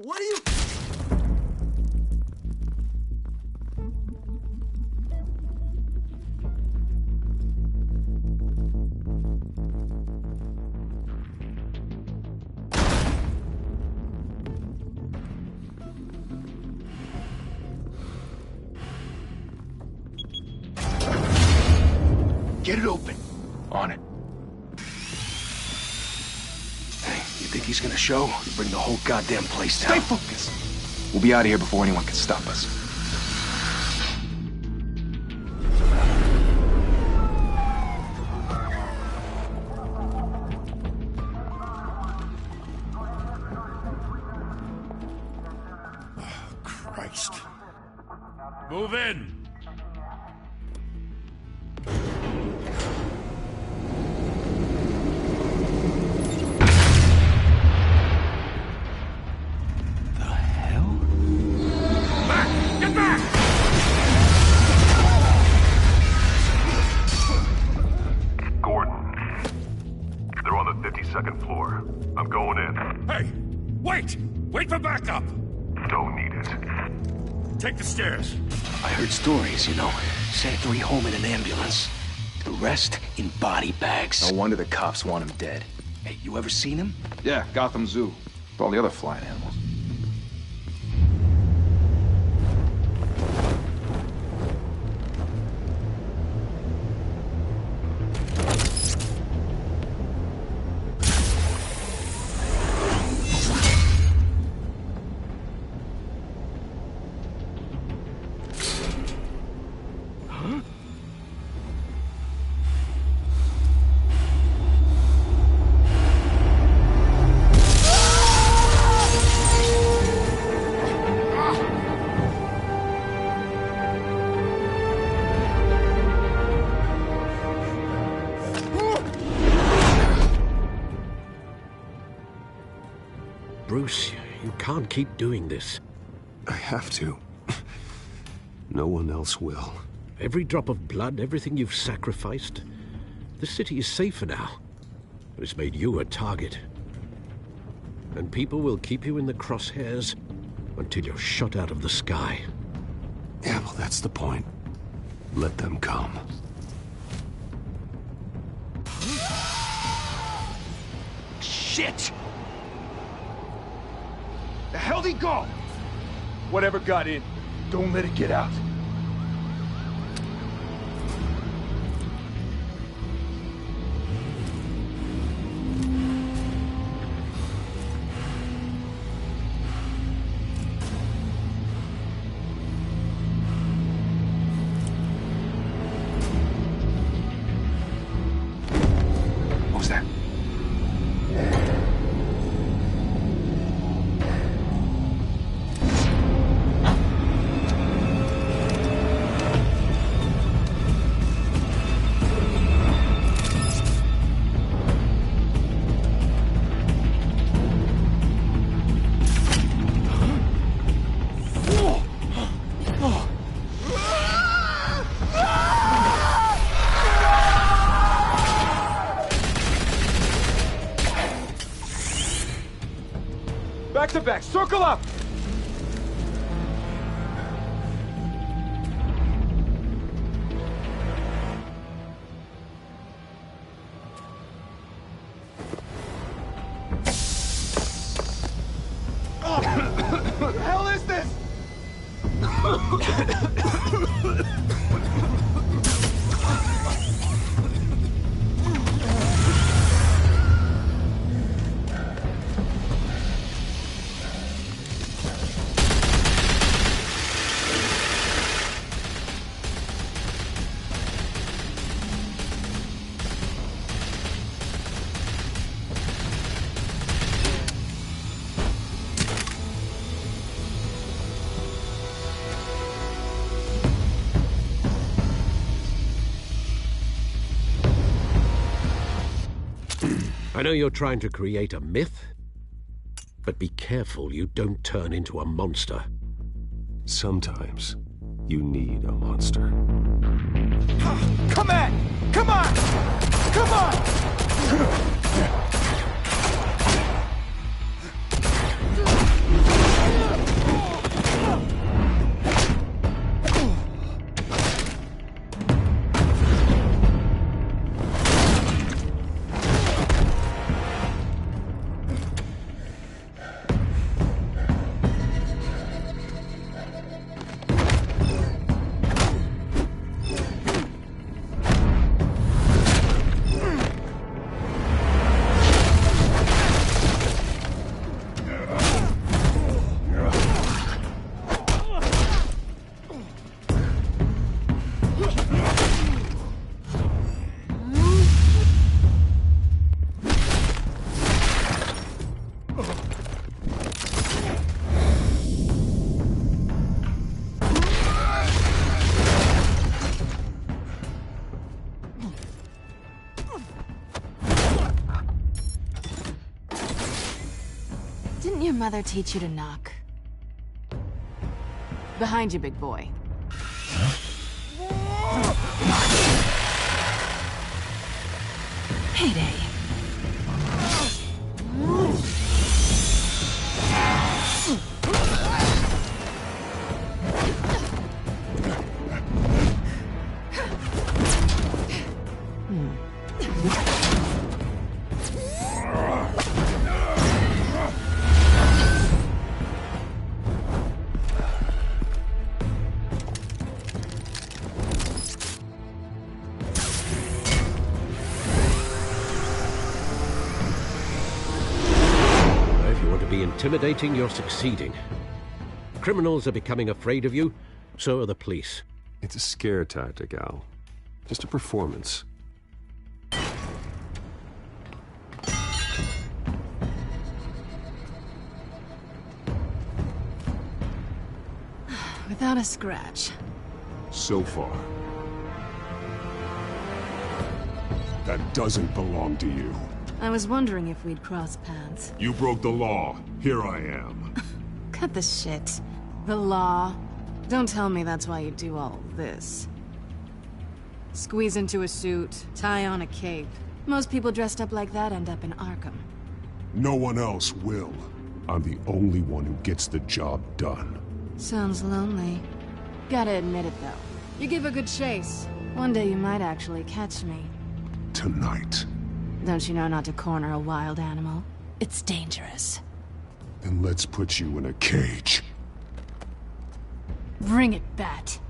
What are you... Get it open. On it. Hey, you think he's gonna show? Bring the whole goddamn place down. Stay focused. We'll be out of here before anyone can stop us. Oh, Christ. Move in! Second floor. I'm going in. Hey! Wait! Wait for backup! Don't need it. Take the stairs. I heard stories, you know. Sent 3 home in an ambulance. The rest in body bags. No wonder the cops want him dead. Hey, you ever seen him? Yeah, Gotham Zoo. With all the other flying animals. Bruce, you can't keep doing this. I have to. No one else will. Every drop of blood, everything you've sacrificed. The city is safer now. It's made you a target. And people will keep you in the crosshairs until you're shot out of the sky. Yeah, well, that's the point. Let them come. Shit! The hell'd he go? Whatever got in, don't let it get out. What was that? Back to back, circle up! What the hell is this? I know you're trying to create a myth, but be careful you don't turn into a monster. Sometimes you need a monster. Come at! Come on! Come on! mother teach you to knock? Behind you, big boy. Payday. Intimidating, you're succeeding. Criminals are becoming afraid of you, so are the police. It's a scare tactic, Al. Just a performance. Without a scratch. So far. That doesn't belong to you. I was wondering if we'd cross paths. You broke the law. Here I am. Cut the shit. The law. Don't tell me that's why you do all this. Squeeze into a suit, tie on a cape. Most people dressed up like that end up in Arkham. No one else will. I'm the only one who gets the job done. Sounds lonely. Gotta admit it, though. You give a good chase. One day you might actually catch me. Tonight. Don't you know not to corner a wild animal? It's dangerous. Then let's put you in a cage. Bring it, Bat.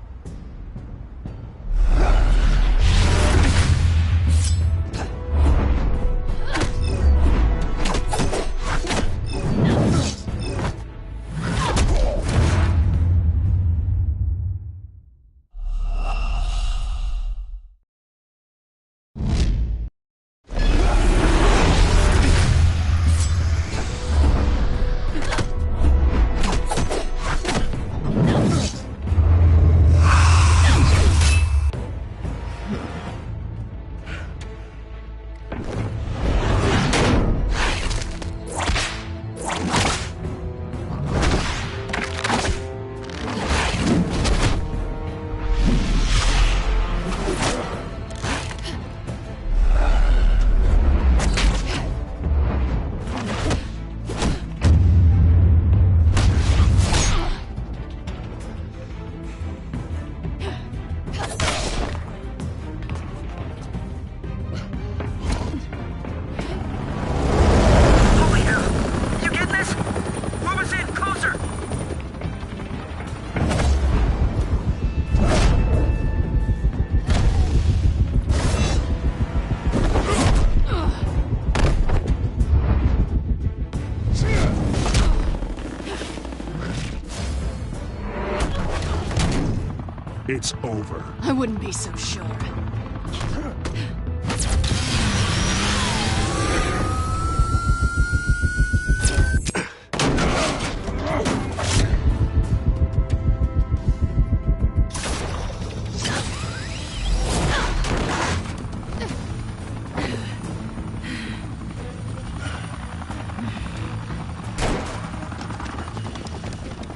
It's over. I wouldn't be so sure.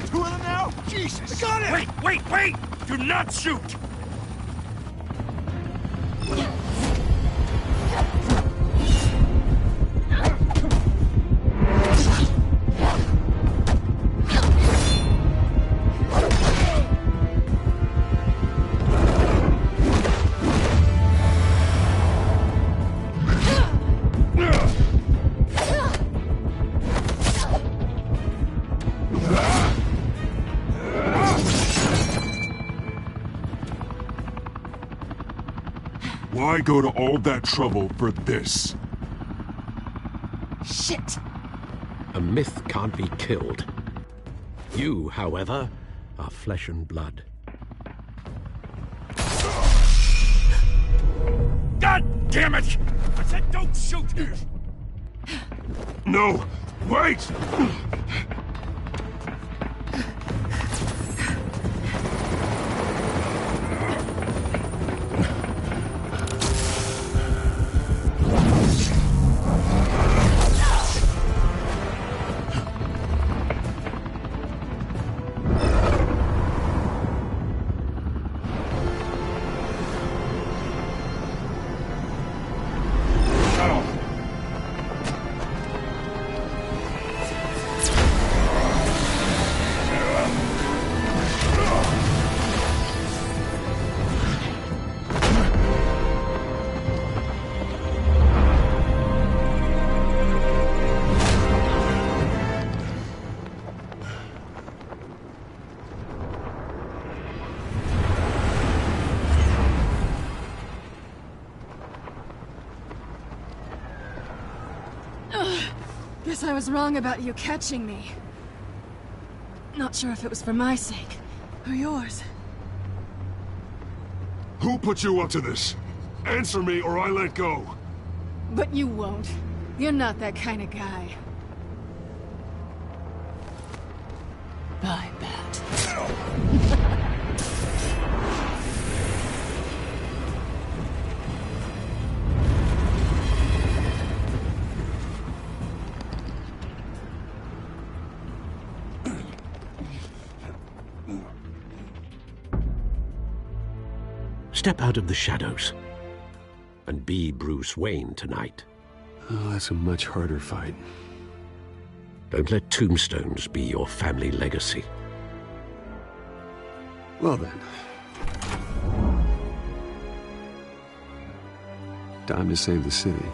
Two of them now? Jesus! I got it! Wait! Do not shoot! Why go to all that trouble for this? Shit! A myth can't be killed. You, however, are flesh and blood. God damn it! I said don't shoot! No! Wait! Guess I was wrong about you catching me. Not sure if it was for my sake, or yours. Who put you up to this? Answer me or I let go. But you won't. You're not that kind of guy. Bye, Bat. Step out of the shadows and be Bruce Wayne tonight. Oh, that's a much harder fight. Don't let tombstones be your family legacy. Well then. Time to save the city.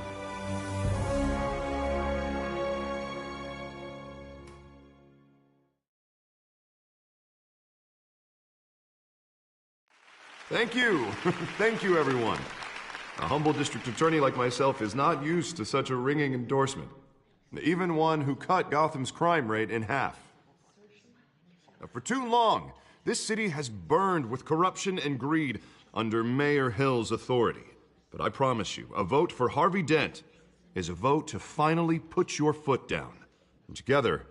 Thank you. Thank you, everyone. A humble district attorney like myself is not used to such a ringing endorsement. Even one who cut Gotham's crime rate in half. For too long, this city has burned with corruption and greed under Mayor Hill's authority. But I promise you, a vote for Harvey Dent is a vote to finally put your foot down. And together,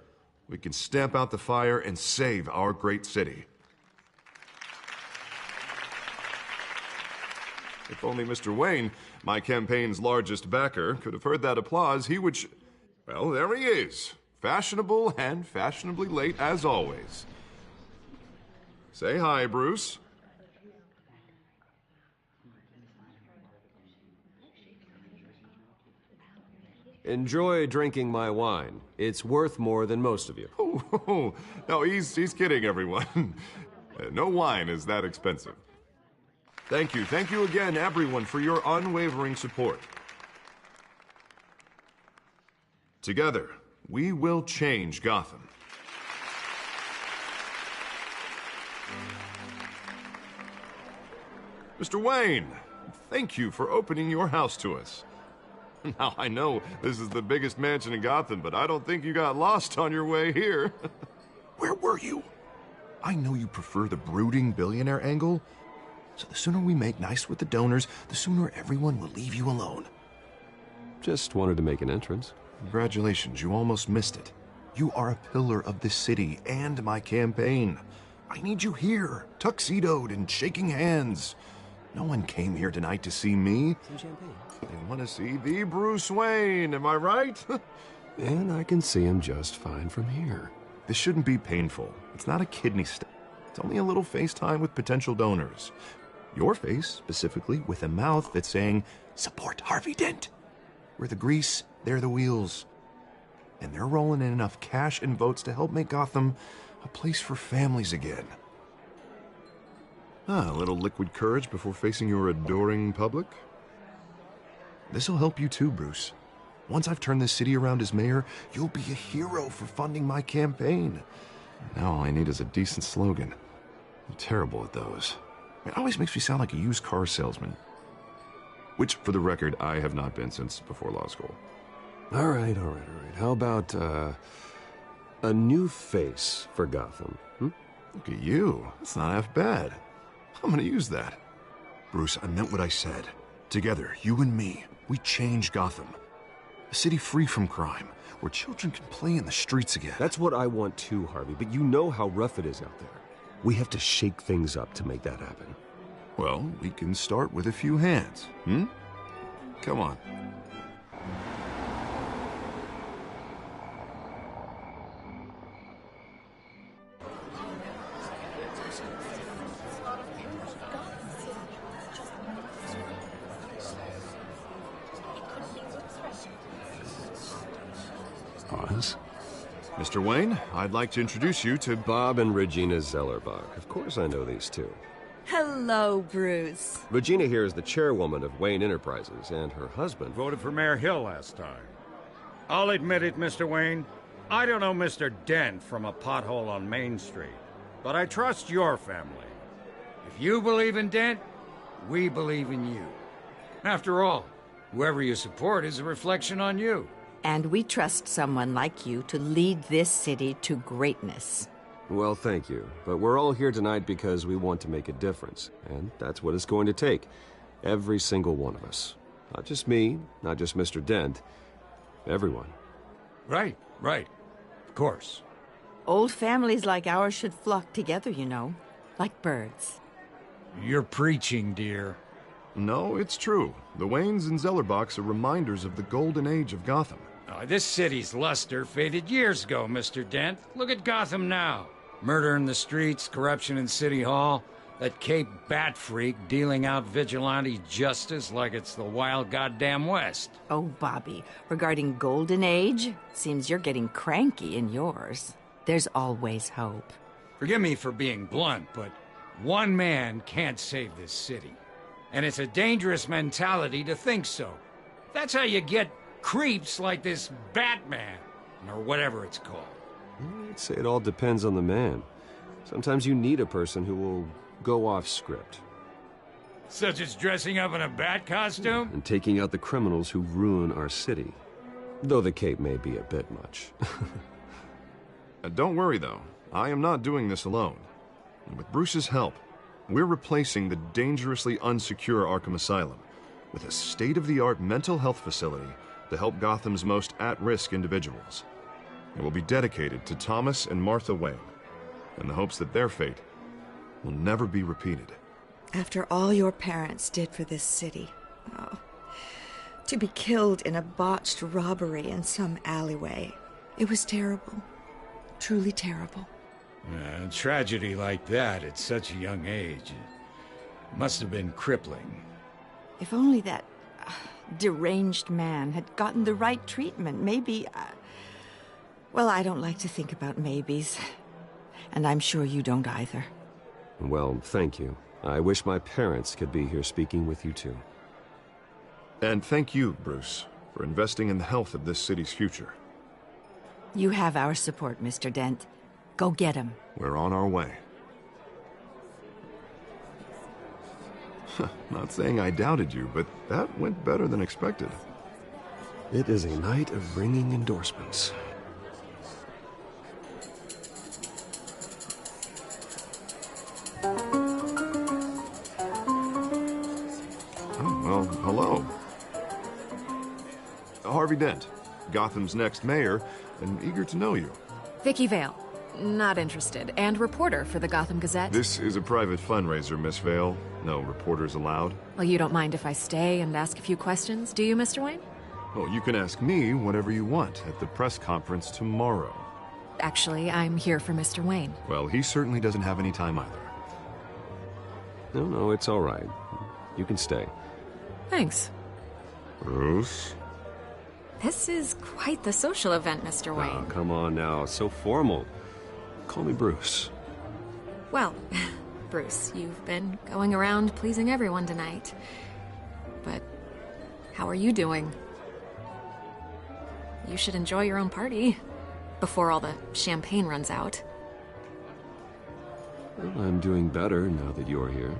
we can stamp out the fire and save our great city. If only Mr. Wayne, my campaign's largest backer, could have heard that applause, he would well, there he is. Fashionable and fashionably late as always. Say hi, Bruce. Enjoy drinking my wine. It's worth more than most of you. Oh, no, he's kidding, everyone. No wine is that expensive. Thank you again, everyone, for your unwavering support. Together, we will change Gotham. Mr. Wayne, thank you for opening your house to us. Now, I know this is the biggest mansion in Gotham, but I don't think you got lost on your way here. Where were you? I know you prefer the brooding billionaire angle, so the sooner we make nice with the donors, the sooner everyone will leave you alone. Just wanted to make an entrance. Congratulations, you almost missed it. You are a pillar of this city and my campaign. I need you here, tuxedoed and shaking hands. No one came here tonight to see me. Some champagne. They want to see the Bruce Wayne, am I right? And I can see him just fine from here. This shouldn't be painful. It's not a kidney stone. It's only a little FaceTime with potential donors. Your face, specifically, with a mouth that's saying, support Harvey Dent. We're the grease, they're the wheels. And they're rolling in enough cash and votes to help make Gotham a place for families again. A little liquid courage before facing your adoring public. This'll help you too, Bruce. Once I've turned this city around as mayor, you'll be a hero for funding my campaign. Now all I need is a decent slogan. I'm terrible at those. It always makes me sound like a used car salesman. Which, for the record, I have not been since before law school. All right. How about, a new face for Gotham? Look at you. That's not half bad. I'm gonna use that. Bruce, I meant what I said. Together, you and me, we change Gotham. A city free from crime, where children can play in the streets again. That's what I want too, Harvey, but you know how rough it is out there. We have to shake things up to make that happen. Well, we can start with a few hands, Come on. Pause. Mr. Wayne, I'd like to introduce you to Bob and Regina Zellerbach. Of course I know these two. Hello, Bruce. Regina here is the chairwoman of Wayne Enterprises, and her husband... Voted for Mayor Hill last time. I'll admit it, Mr. Wayne. I don't know Mr. Dent from a pothole on Main Street, but I trust your family. If you believe in Dent, we believe in you. After all, whoever you support is a reflection on you. And we trust someone like you to lead this city to greatness. Well, thank you. But we're all here tonight because we want to make a difference. And that's what it's going to take. Every single one of us. Not just me, not just Mr. Dent. Everyone. Right. Of course. Old families like ours should flock together, you know. Like birds. You're preaching, dear. No, it's true. The Waynes and Zellerbachs are reminders of the golden age of Gotham. This city's luster faded years ago, Mr. Dent. Look at Gotham now. Murder in the streets, corruption in City Hall, that Cape Bat freak dealing out vigilante justice like it's the wild goddamn West. Oh, Bobby, regarding Golden Age, seems you're getting cranky in yours. There's always hope. Forgive me for being blunt, but one man can't save this city. And it's a dangerous mentality to think so. That's how you get creeps like this Batman, or whatever it's called. I'd say it all depends on the man. Sometimes you need a person who will go off script. Such as dressing up in a bat costume? And taking out the criminals who ruin our city. Though the cape may be a bit much. Don't worry, though. I am not doing this alone. And with Bruce's help, we're replacing the dangerously unsecure Arkham Asylum with a state-of-the-art mental health facility to help Gotham's most at-risk individuals. It will be dedicated to Thomas and Martha Wayne, in the hopes that their fate will never be repeated. After all your parents did for this city, to be killed in a botched robbery in some alleyway, it was terrible. Truly terrible. A tragedy like that at such a young age must have been crippling. If only that deranged man had gotten the right treatment, maybe... well, I don't like to think about maybes. And I'm sure you don't either. Well, thank you. I wish my parents could be here speaking with you too. And thank you, Bruce, for investing in the health of this city's future. You have our support, Mr. Dent. Go get him. We're on our way. Not saying I doubted you, but that went better than expected. It is a night of ringing endorsements. Oh, well, hello. Harvey Dent, Gotham's next mayor, and eager to know you. Vicky Vale. Not interested. And reporter for the Gotham Gazette. This is a private fundraiser, Miss Vale. No reporters allowed. Well, you don't mind if I stay and ask a few questions, do you, Mr. Wayne? Well, you can ask me whatever you want at the press conference tomorrow. Actually, I'm here for Mr. Wayne. Well, he certainly doesn't have any time either. No, it's all right. You can stay. Thanks. Bruce? This is quite the social event, Mr. Wayne. Oh, come on now. So formal. Call me Bruce. Well, Bruce, you've been going around pleasing everyone tonight. But how are you doing? You should enjoy your own party before all the champagne runs out. Well, I'm doing better now that you're here.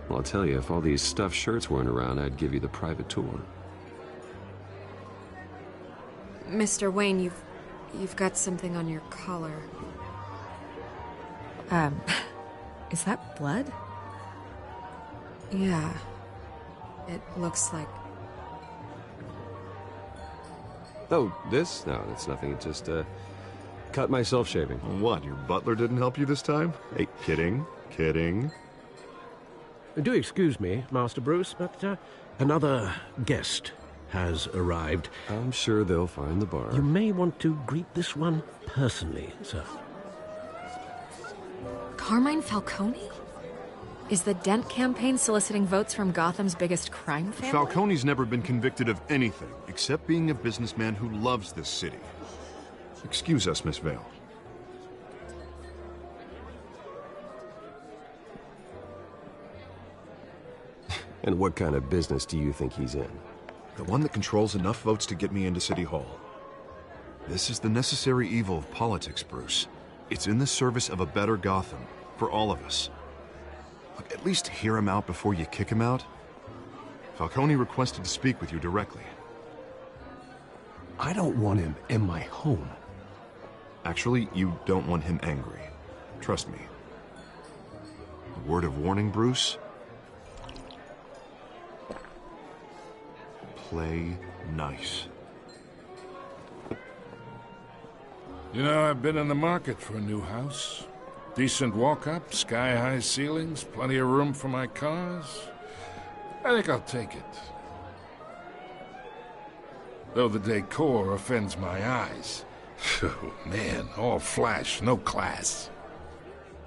Well, I'll tell you, if all these stuffed shirts weren't around, I'd give you the private tour. Mr. Wayne, you've got something on your collar. Is that blood? Yeah. It looks like... Oh, this? No, it's nothing. It just, cut myself shaving. What, your butler didn't help you this time? Hey, kidding. Do excuse me, Master Bruce, but another guest has arrived. I'm sure they'll find the bar. You may want to greet this one personally, sir. Carmine Falcone? Is the Dent campaign soliciting votes from Gotham's biggest crime family? Falcone's never been convicted of anything except being a businessman who loves this city. Excuse us, Miss Vale. And what kind of business do you think he's in? The one that controls enough votes to get me into City Hall. This is the necessary evil of politics, Bruce. It's in the service of a better Gotham, for all of us. Look, at least hear him out before you kick him out. Falcone requested to speak with you directly. I don't want him in my home. Actually, you don't want him angry. Trust me. A word of warning, Bruce? Play nice. You know, I've been in the market for a new house. Decent walk-up, sky-high ceilings, plenty of room for my cars. I think I'll take it. Though the decor offends my eyes. Oh, man, all flash, no class.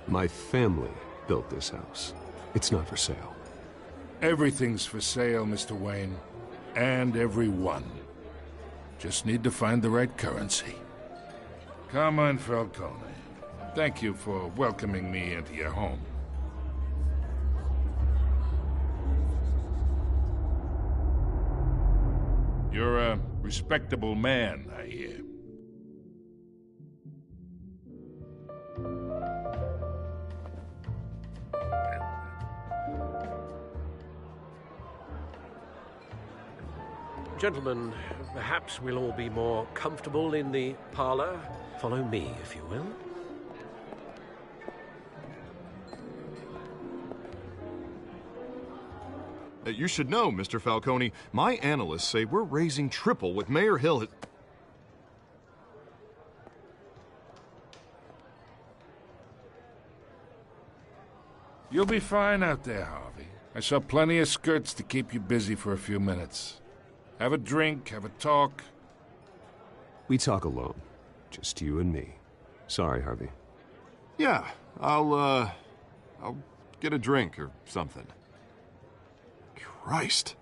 My family built this house. It's not for sale. Everything's for sale, Mr. Wayne. And everyone. Just need to find the right currency. Carmine Falcone, thank you for welcoming me into your home. You're a respectable man, I hear. Gentlemen, perhaps we'll all be more comfortable in the parlor. Follow me, if you will. You should know, Mr. Falcone, my analysts say we're raising triple what Mayor Hill has... You'll be fine out there, Harvey. I saw plenty of skirts to keep you busy for a few minutes. Have a drink, have a talk. We talk alone. Just you and me. Sorry, Harvey. Yeah, I'll get a drink or something. Christ.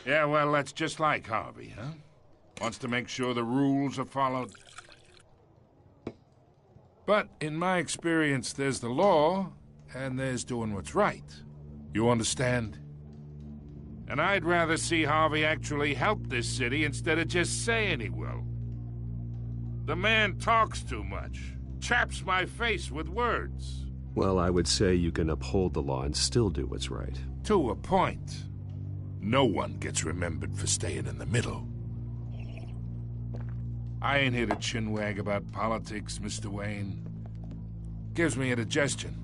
Yeah, well, that's just like Harvey, huh? Wants to make sure the rules are followed. But in my experience, there's the law, and there's doing what's right. You understand? And I'd rather see Harvey actually help this city instead of just saying he will. The man talks too much. Chaps my face with words. Well, I would say you can uphold the law and still do what's right. To a point. No one gets remembered for staying in the middle. I ain't here to chinwag about politics, Mr. Wayne. Gives me indigestion.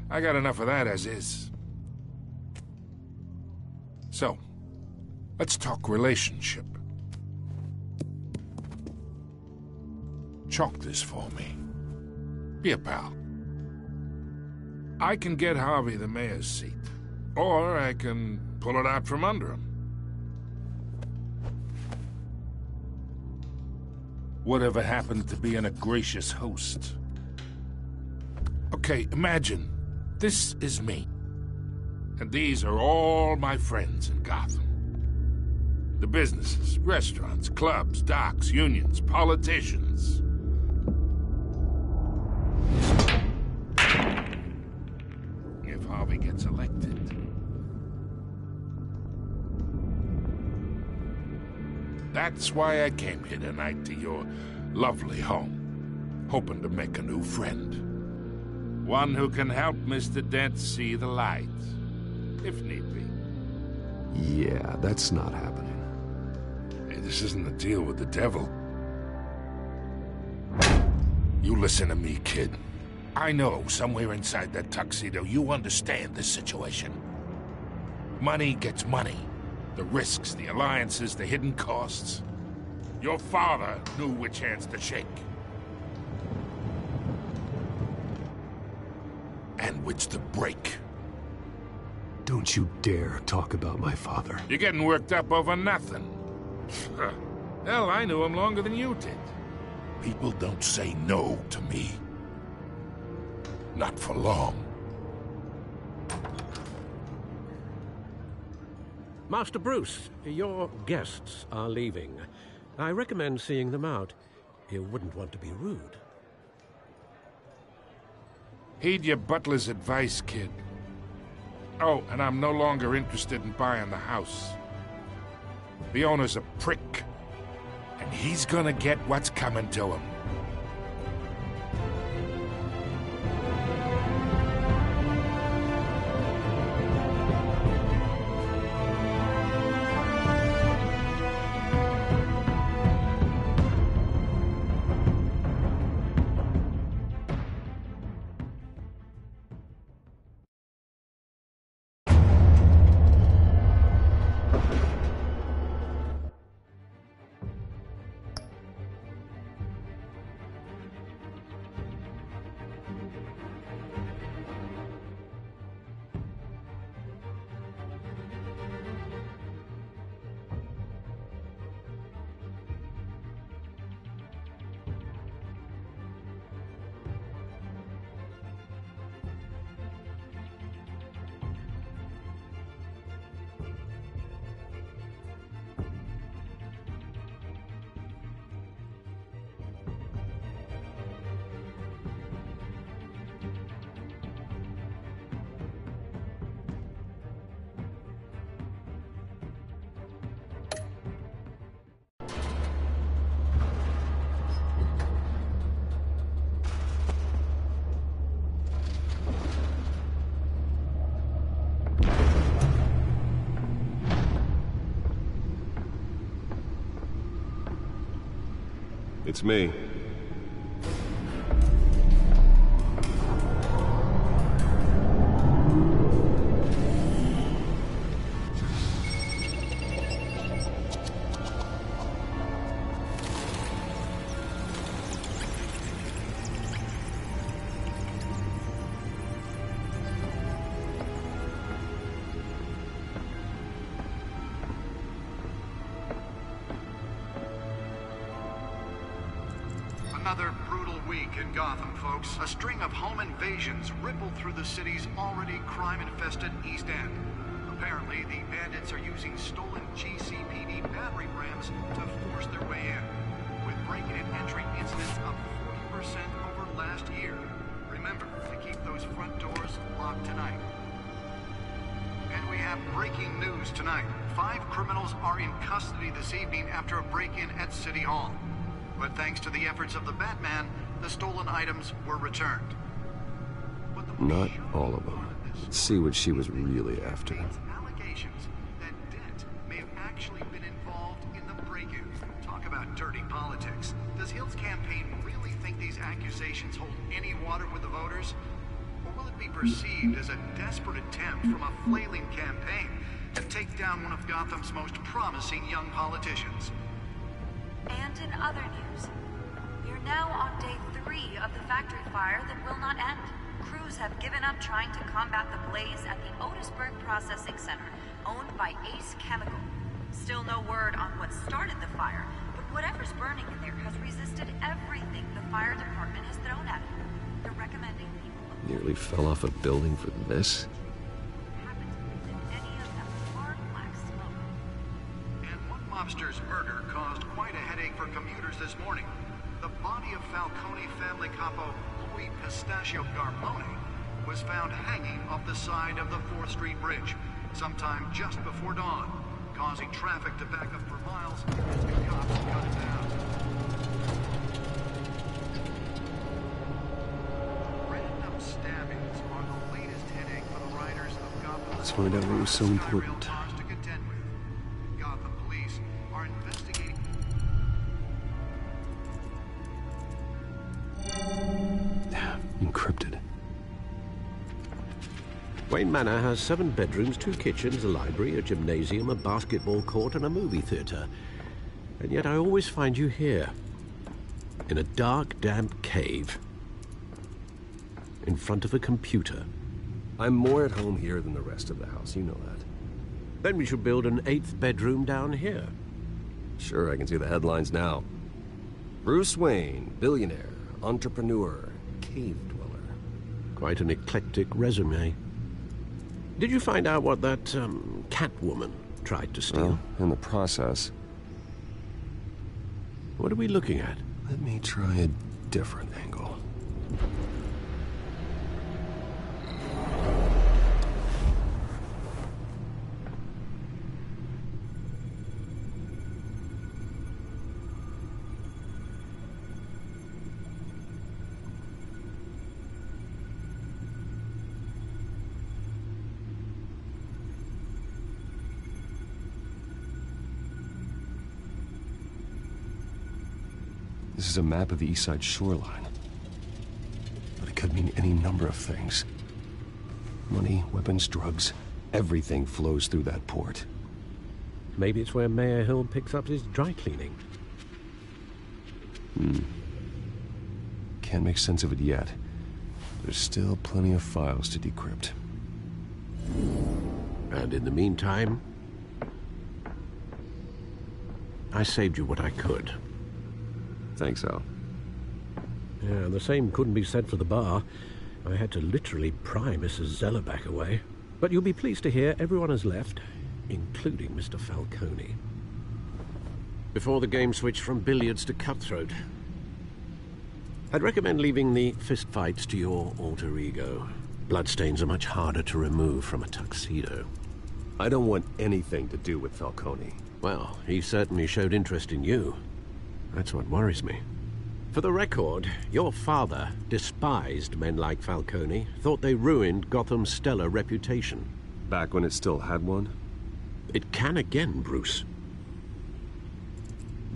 I got enough of that as is. So, let's talk relationship. Chalk this for me. Be a pal. I can get Harvey the mayor's seat, or I can pull it out from under him. Whatever happened to being a gracious host? Okay, imagine this is me. And these are all my friends in Gotham. The businesses, restaurants, clubs, docks, unions, politicians. If Harvey gets elected. That's why I came here tonight to your lovely home, hoping to make a new friend. One who can help Mr. Dent see the light, if need be. Yeah, that's not happening. Hey, this isn't a deal with the devil. You listen to me, kid. I know somewhere inside that tuxedo you understand this situation. Money gets money. The risks, the alliances, the hidden costs. Your father knew which hands to shake. And which to break. Don't you dare talk about my father. You're getting worked up over nothing. Hell, I knew him longer than you did. People don't say no to me. Not for long. Master Bruce, your guests are leaving. I recommend seeing them out. You wouldn't want to be rude. Heed your butler's advice, kid. Oh, and I'm no longer interested in buying the house. The owner's a prick, and he's gonna get what's coming to him. It's me. Another brutal week in Gotham, folks. A string of home invasions rippled through the city's already crime-infested East End. Apparently, the bandits are using stolen GCPD battering rams to force their way in, with break-in and entry incidents up 40% over last year. Remember to keep those front doors locked tonight. And we have breaking news tonight. 5 criminals are in custody this evening after a break-in at City Hall. But thanks to the efforts of the Batman, the stolen items were returned. Not all of them. Let's see what she was really after. Allegations that Dent may have actually been involved in the break-in. Talk about dirty politics. Does Hill's campaign really think these accusations hold any water with the voters? Or will it be perceived as a desperate attempt from a flailing campaign to take down one of Gotham's most promising young politicians? And in other news, we are now on day 3 of the factory fire that will not end. Crews have given up trying to combat the blaze at the Otisburg Processing Center, owned by Ace Chemical. Still no word on what started the fire, but whatever's burning in there has resisted everything the fire department has thrown at it. They're recommending people... Nearly fell off a building for this? Mobster's murder caused quite a headache for commuters this morning. The body of Falcone family capo Louis Pistachio Garmone was found hanging off the side of the 4th Street Bridge sometime just before dawn, causing traffic to back up for miles as the cops cut it down. Random stabbings are the latest headache for the riders of Gotham. Let's find out what was so important. Encrypted. Wayne Manor has 7 bedrooms, 2 kitchens, a library, a gymnasium, a basketball court, and a movie theater. And yet I always find you here, in a dark, damp cave, in front of a computer. I'm more at home here than the rest of the house, you know that. Then we should build an 8th bedroom down here. Sure, I can see the headlines now. Bruce Wayne, billionaire, entrepreneur, cave dweller. Quite an eclectic resume. Did you find out what that, Catwoman tried to steal? Well, in the process. What are we looking at? Let me try a different angle. This is a map of the East Side shoreline. But it could mean any number of things. Money, weapons, drugs, everything flows through that port. Maybe it's where Mayor Hill picks up his dry cleaning. Can't make sense of it yet. There's still plenty of files to decrypt. And in the meantime, I saved you what I could. Thanks, Al. Yeah, the same couldn't be said for the bar. I had to literally pry Mrs. Zellerback away. But you'll be pleased to hear everyone has left, including Mr. Falcone. Before the game switched from billiards to cutthroat. I'd recommend leaving the fistfights to your alter ego. Bloodstains are much harder to remove from a tuxedo. I don't want anything to do with Falcone. Well, he certainly showed interest in you. That's what worries me. For the record, your father despised men like Falcone, thought they ruined Gotham's stellar reputation. Back when it still had one? It can again, Bruce.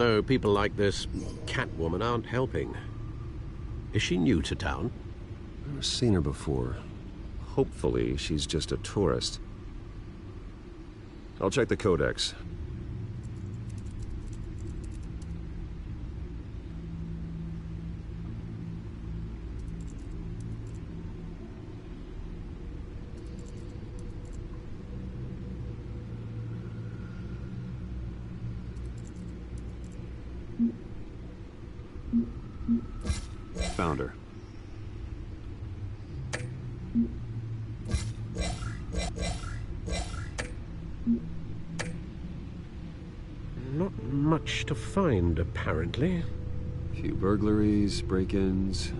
Though people like this Catwoman aren't helping. Is she new to town? I've never seen her before. Hopefully, she's just a tourist. I'll check the codex. Found her. Not much to find, apparently. Few burglaries, break-ins.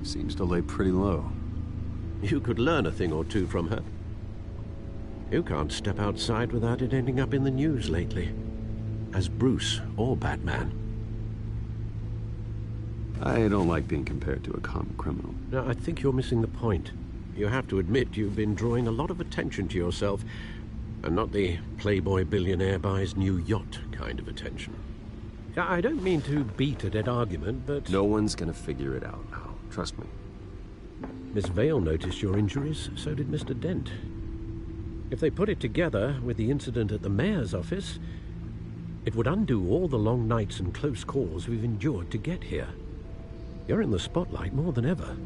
Seems to lay pretty low. You could learn a thing or two from her. You can't step outside without it ending up in the news lately. As Bruce or Batman. I don't like being compared to a common criminal. No, I think you're missing the point. You have to admit you've been drawing a lot of attention to yourself, and not the playboy billionaire buys new yacht kind of attention. I don't mean to beat a dead argument, but... No one's gonna figure it out now. Trust me. Miss Vale noticed your injuries, so did Mr. Dent. If they put it together with the incident at the mayor's office, it would undo all the long nights and close calls we've endured to get here. You're in the spotlight more than ever.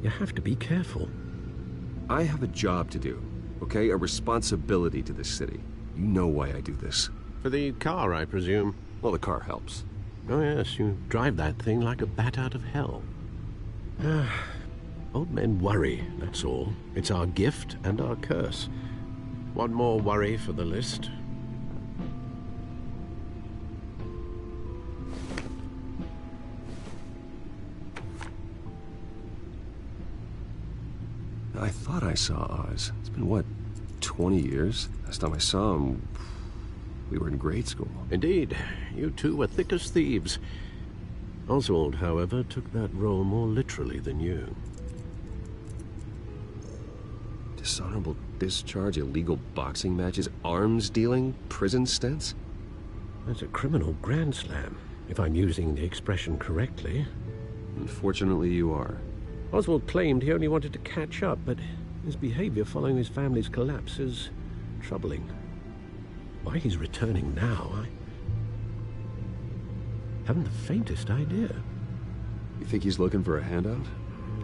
You have to be careful. I have a job to do, okay? A responsibility to this city. You know why I do this. For the car, I presume. Well, the car helps. Oh yes, you drive that thing like a bat out of hell. Old men worry, that's all. It's our gift and our curse. One more worry for the list. I thought I saw Oz. It's been, what, 20 years? Last time I saw him, we were in grade school. Indeed. You two were thick as thieves. Oswald, however, took that role more literally than you. Dishonorable discharge, illegal boxing matches, arms dealing, prison stints? That's a criminal grand slam, if I'm using the expression correctly. Unfortunately, you are. Oswald claimed he only wanted to catch up, but his behavior following his family's collapse is troubling. Why he's returning now, I haven't the faintest idea. You think he's looking for a handout?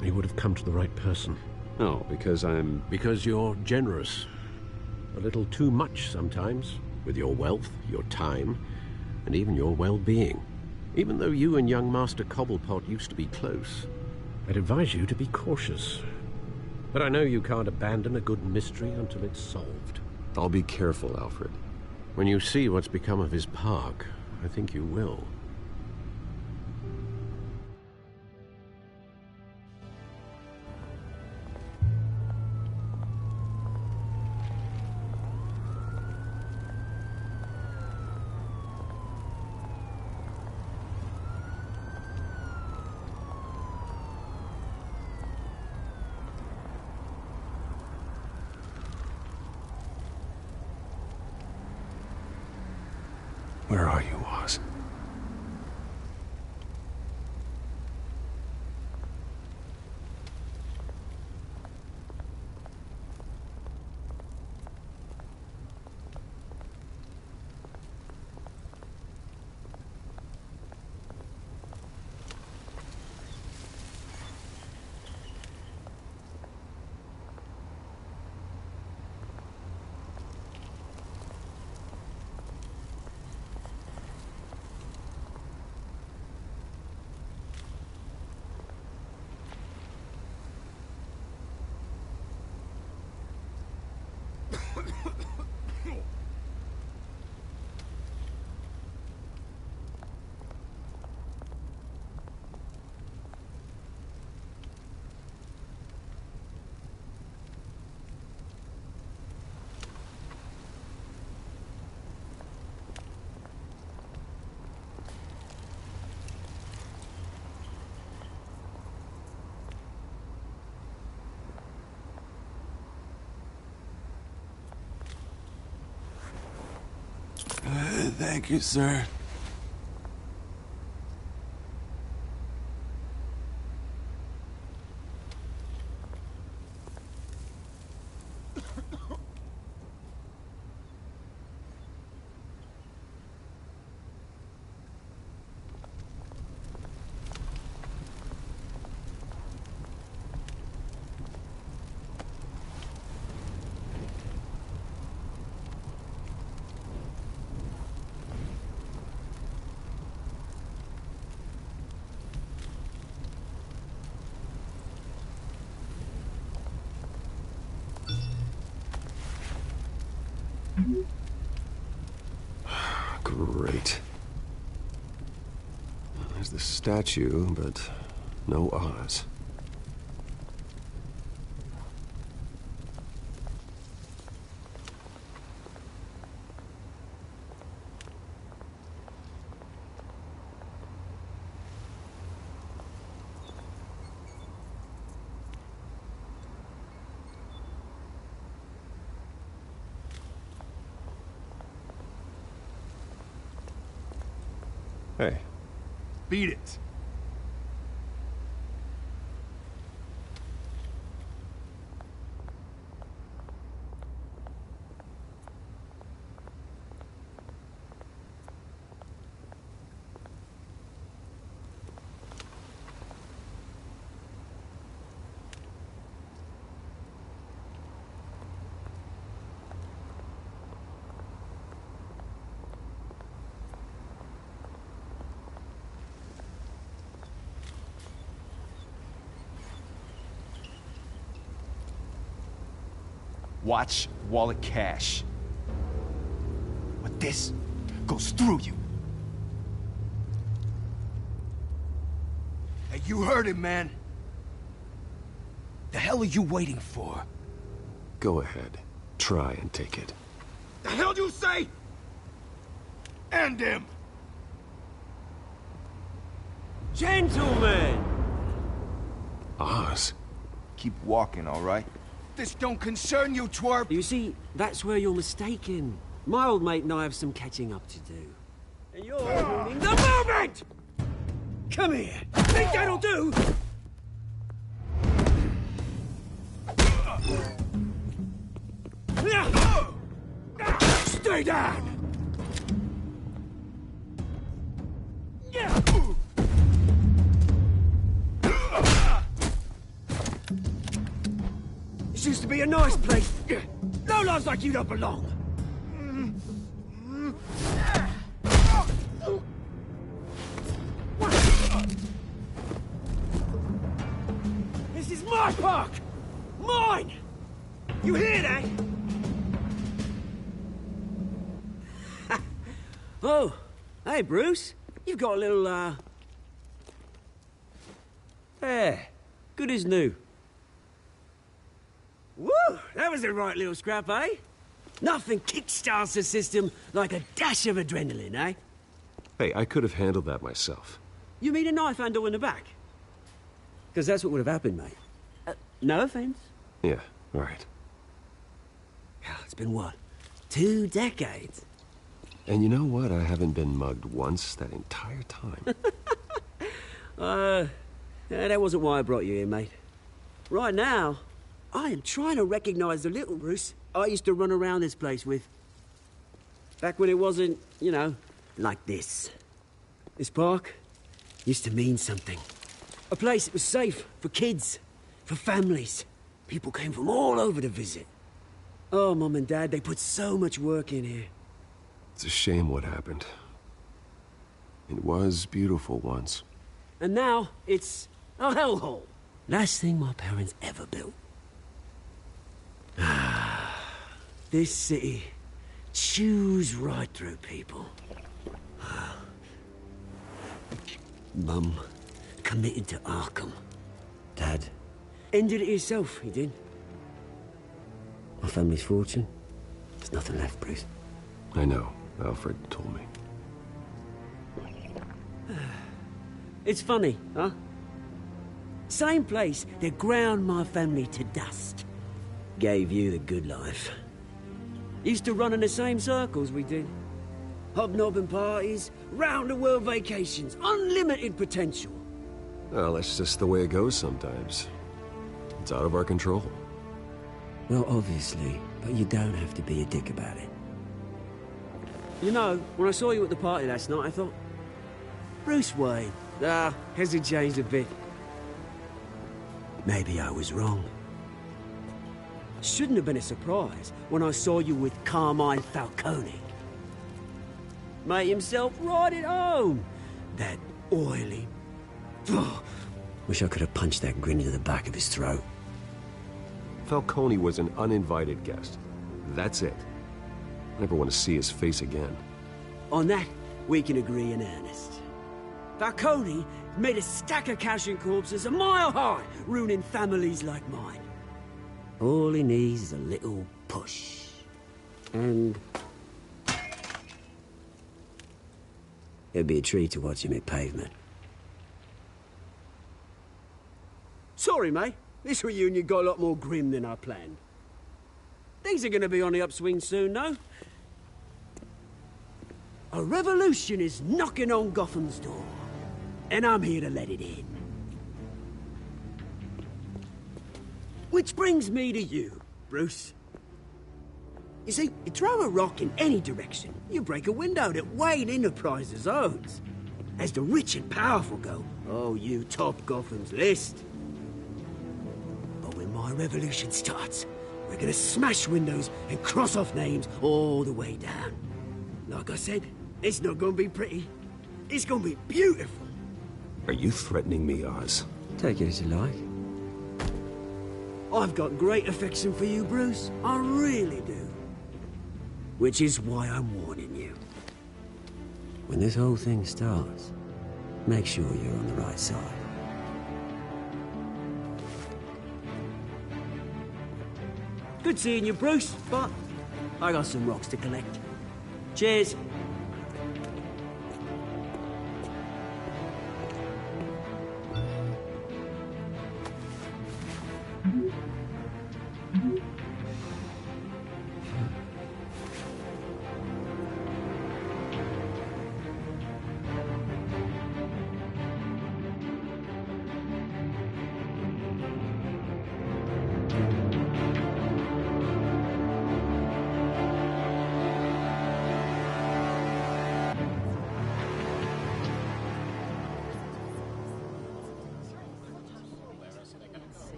He would have come to the right person. No, because I'm... Because you're generous. A little too much sometimes, with your wealth, your time, and even your well-being. Even though you and young Master Cobblepot used to be close, I'd advise you to be cautious. But I know you can't abandon a good mystery until it's solved. I'll be careful, Alfred. When you see what's become of his park, I think you will. Where are you, Oz? Thank you, sir. Great. There's the statue, but no Oz. Hey. Beat it. Watch wallet cash. But this goes through you. Hey, you heard it, man. The hell are you waiting for? Go ahead. Try and take it. The hell do you say? End him! Gentlemen! Oz. Keep walking, all right? This don't concern you, twerp! You see, that's where you're mistaken. My old mate and I have some catching up to do. And you're ruining the moment! Come here! Think that'll do? Stay down! This used to be a nice place. No lives like you don't belong. This is my park! Mine! You hear that? Oh, hey, Bruce. You've got a little, There. Good as new. Woo! That was a right little scrap, eh? Nothing kickstarts the system like a dash of adrenaline, eh? Hey, I could have handled that myself. You mean a knife handle in the back? Because that's what would have happened, mate. No offense. Yeah, right. It's been what? 2 decades? And you know what? I haven't been mugged once that entire time. That wasn't why I brought you here, mate. Right now, I am trying to recognize the little Bruce I used to run around this place with. Back when it wasn't, you know, like this. This park used to mean something. A place that was safe for kids, for families. People came from all over to visit. Oh, Mum and Dad, they put so much work in here. It's a shame what happened. It was beautiful once. And now, it's a hellhole. Last thing my parents ever built. This city chews right through people. Mum committed to Arkham. Dad ended it himself, he did. My family's fortune, there's nothing left, Bruce. I know. Alfred told me. It's funny, huh? Same place that ground my family to dust. Gave you the good life. Used to run in the same circles we did. Hobnobbing parties, round-the-world vacations, unlimited potential. Well, that's just the way it goes sometimes. It's out of our control. Well, obviously, but you don't have to be a dick about it. You know, when I saw you at the party last night, I thought, Bruce Wayne. Has he changed a bit? Maybe I was wrong. Shouldn't have been a surprise when I saw you with Carmine Falcone. Made himself right at home. That oily... Wish I could have punched that grin into the back of his throat. Falcone was an uninvited guest. That's it. Never want to see his face again. On that, we can agree in earnest. Falcone made a stack of cash and corpses a mile high, ruining families like mine. All he needs is a little push. And... it'd be a treat to watch him hit pavement. Sorry, mate. This reunion got a lot more grim than I planned. Things are gonna be on the upswing soon, though. A revolution is knocking on Gotham's door, and I'm here to let it in. Which brings me to you, Bruce. You see, you throw a rock in any direction, you break a window that Wayne Enterprises owns. As the rich and powerful go, oh, you top Gotham's list. But when my revolution starts, we're gonna smash windows and cross off names all the way down. Like I said, it's not gonna be pretty. It's gonna be beautiful. Are you threatening me, Oz? Take it as you like. I've got great affection for you, Bruce. I really do. Which is why I'm warning you. When this whole thing starts, make sure you're on the right side. Good seeing you, Bruce, but I got some rocks to collect. Cheers.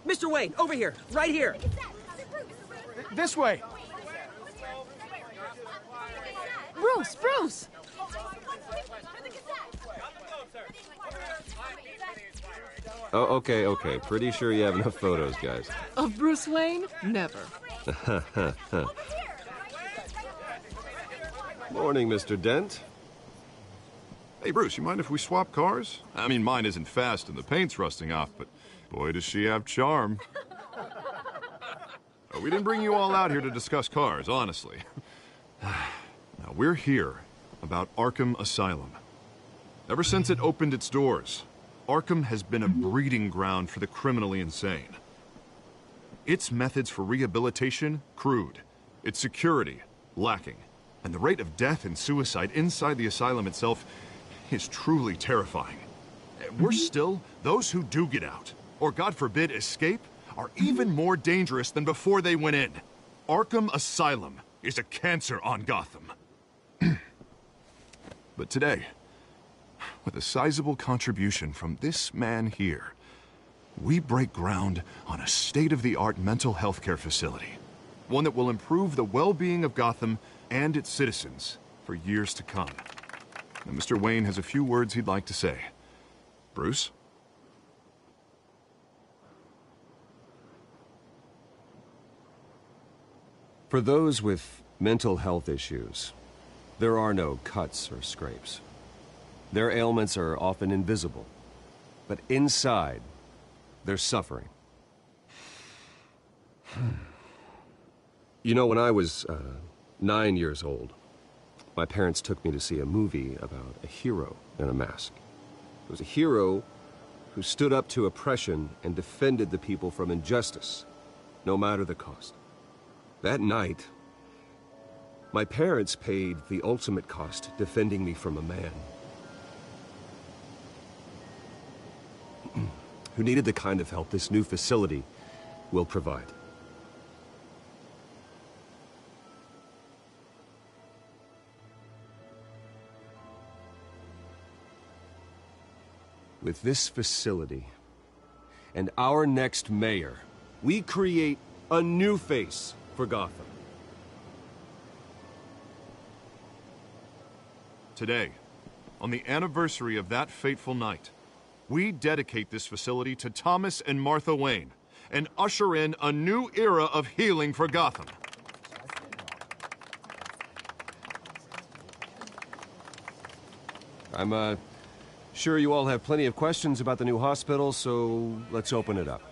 Mr. Wayne, over here, right here. This way. Bruce! Oh, okay. Pretty sure you have enough photos, guys. Of Bruce Wayne? Never. Morning, Mr. Dent. Hey, Bruce, you mind if we swap cars? I mean, mine isn't fast and the paint's rusting off, but boy, does she have charm. We didn't bring you all out here to discuss cars, honestly. Now, we're here about Arkham Asylum. Ever since it opened its doors, Arkham has been a breeding ground for the criminally insane. Its methods for rehabilitation, crude. Its security, lacking. And the rate of death and suicide inside the asylum itself is truly terrifying. Worse still, those who do get out, or God forbid escape, are even more dangerous than before they went in. Arkham Asylum is a cancer on Gotham. But today, with a sizable contribution from this man here, we break ground on a state-of-the-art mental health care facility. One that will improve the well-being of Gotham and its citizens for years to come. Now, Mr. Wayne has a few words he'd like to say. Bruce? For those with mental health issues, there are no cuts or scrapes. Their ailments are often invisible, but inside, they're suffering. You know, when I was 9 years old, my parents took me to see a movie about a hero in a mask. It was a hero who stood up to oppression and defended the people from injustice, no matter the cost. That night, my parents paid the ultimate cost defending me from a man who needed the kind of help this new facility will provide. With this facility and our next mayor, we create a new face for Gotham. Today, on the anniversary of that fateful night, we dedicate this facility to Thomas and Martha Wayne and usher in a new era of healing for Gotham. I'm, sure you all have plenty of questions about the new hospital, so let's open it up.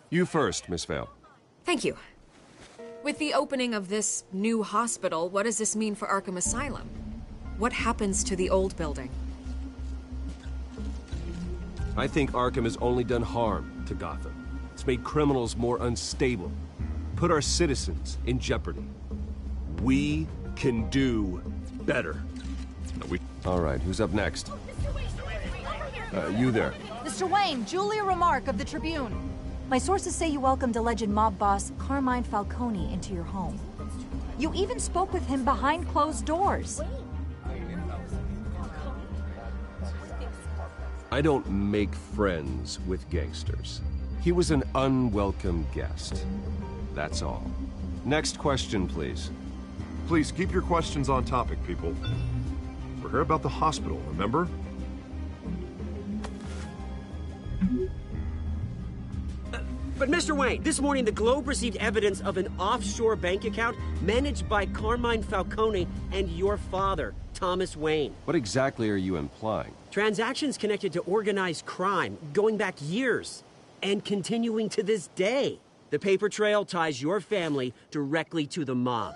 You first, Miss Vale. Thank you. With the opening of this new hospital, what does this mean for Arkham Asylum? What happens to the old building? I think Arkham has only done harm to Gotham. It's made criminals more unstable, put our citizens in jeopardy. We can do better. All right, who's up next? You there. Mr. Wayne, Julia Remark of the Tribune. My sources say you welcomed alleged mob boss Carmine Falcone into your home. You even spoke with him behind closed doors. I don't make friends with gangsters. He was an unwelcome guest. That's all. Next question, please. Please keep your questions on topic, people. We're here about the hospital, remember? But Mr. Wayne, this morning the Globe received evidence of an offshore bank account managed by Carmine Falcone and your father, Thomas Wayne. What exactly are you implying? Transactions connected to organized crime, going back years, and continuing to this day. The paper trail ties your family directly to the mob.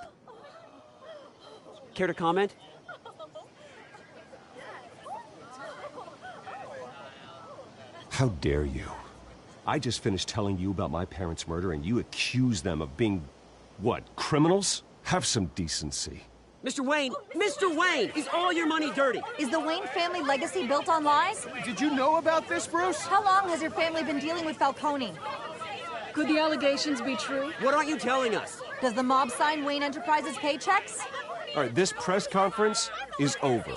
Care to comment? How dare you? I just finished telling you about my parents' murder and you accuse them of being, what, criminals? Have some decency. Mr. Wayne, is all your money dirty? Is the Wayne family legacy built on lies? Did you know about this, Bruce? How long has your family been dealing with Falcone? Could the allegations be true? What aren't you telling us? Does the mob sign Wayne Enterprises paychecks? All right, this press conference is over.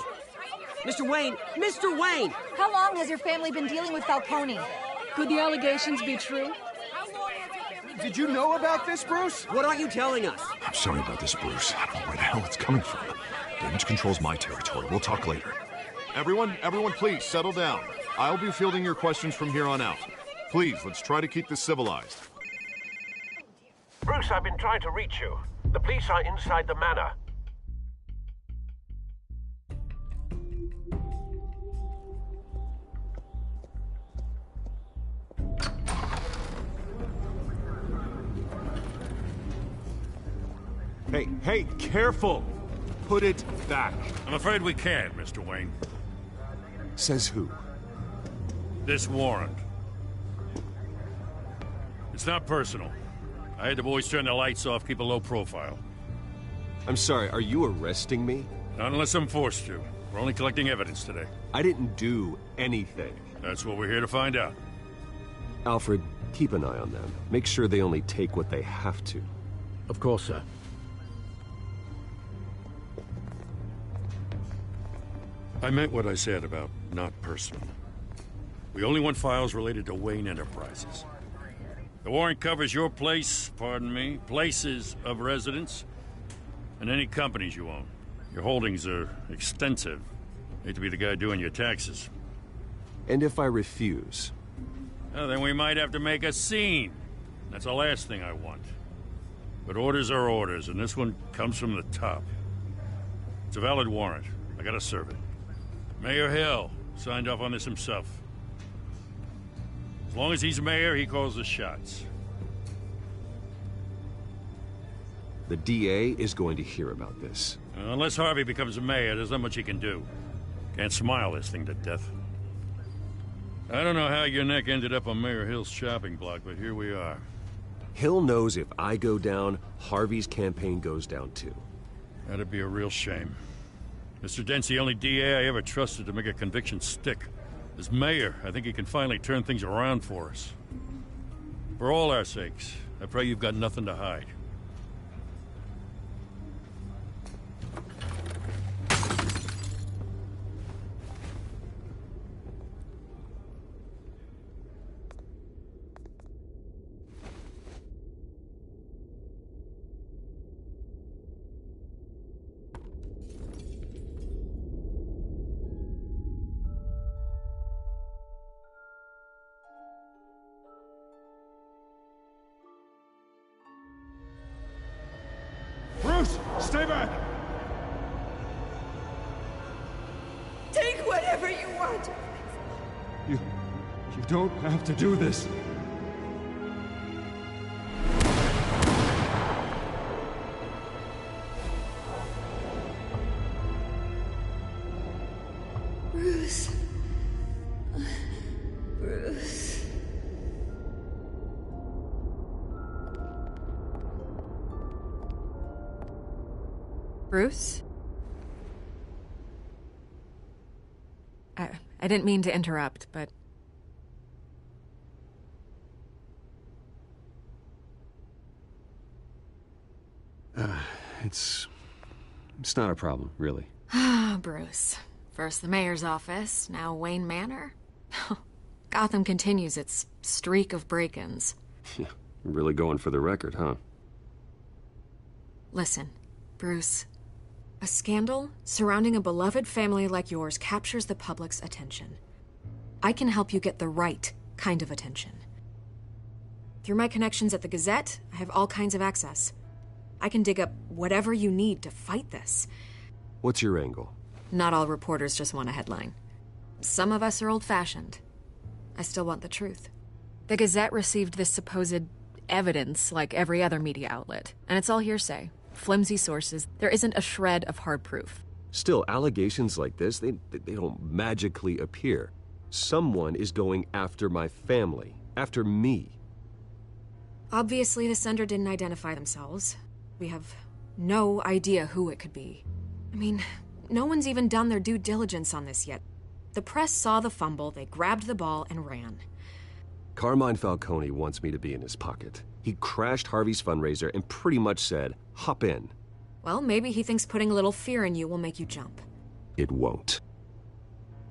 Mr. Wayne! How long has your family been dealing with Falcone? Could the allegations be true? Did you know about this, Bruce? What aren't you telling us? I'm sorry about this, Bruce. I don't know where the hell it's coming from. Damage control's my territory. We'll talk later. Everyone, please, settle down. I'll be fielding your questions from here on out. Please, let's try to keep this civilized. Bruce, I've been trying to reach you. The police are inside the manor. Hey, careful! Put it back. I'm afraid we can't, Mr. Wayne. Says who? This warrant. It's not personal. I had the boys turn the lights off, keep a low profile. I'm sorry, are you arresting me? Not unless I'm forced to. We're only collecting evidence today. I didn't do anything. That's what we're here to find out. Alfred, keep an eye on them. Make sure they only take what they have to. Of course, sir. I meant what I said about not personal. We only want files related to Wayne Enterprises. The warrant covers your places of residence, and any companies you own. Your holdings are extensive. Hate to be the guy doing your taxes. And if I refuse? Well, then we might have to make a scene. That's the last thing I want. But orders are orders, and this one comes from the top. It's a valid warrant. I gotta serve it. Mayor Hill signed off on this himself. As long as he's mayor, he calls the shots. The DA is going to hear about this. Unless Harvey becomes mayor, there's not much he can do. Can't smile this thing to death. I don't know how your neck ended up on Mayor Hill's shopping block, but here we are. Hill knows if I go down, Harvey's campaign goes down too. That'd be a real shame. Mr. Dent's the only DA I ever trusted to make a conviction stick. As mayor, I think he can finally turn things around for us. For all our sakes, I pray you've got nothing to hide. Stay back! Take whatever you want. You don't have to do this. Bruce. Bruce. Bruce? I didn't mean to interrupt, but... It's not a problem, really. Ah, Bruce. First the mayor's office, now Wayne Manor. Gotham continues its streak of break-ins. Yeah, really going for the record, huh? Listen, Bruce. A scandal surrounding a beloved family like yours captures the public's attention. I can help you get the right kind of attention. Through my connections at the Gazette, I have all kinds of access. I can dig up whatever you need to fight this. What's your angle? Not all reporters just want a headline. Some of us are old-fashioned. I still want the truth. The Gazette received this supposed evidence like every other media outlet, and it's all hearsay. Flimsy sources. There isn't a shred of hard proof. Still, allegations like this, they don't magically appear. Someone is going after my family. After me. Obviously, the sender didn't identify themselves. We have no idea who it could be. I mean, no one's even done their due diligence on this yet. The press saw the fumble, they grabbed the ball and ran. Carmine Falcone wants me to be in his pocket. He crashed Harvey's fundraiser and pretty much said, hop in. Well, maybe he thinks putting a little fear in you will make you jump. It won't.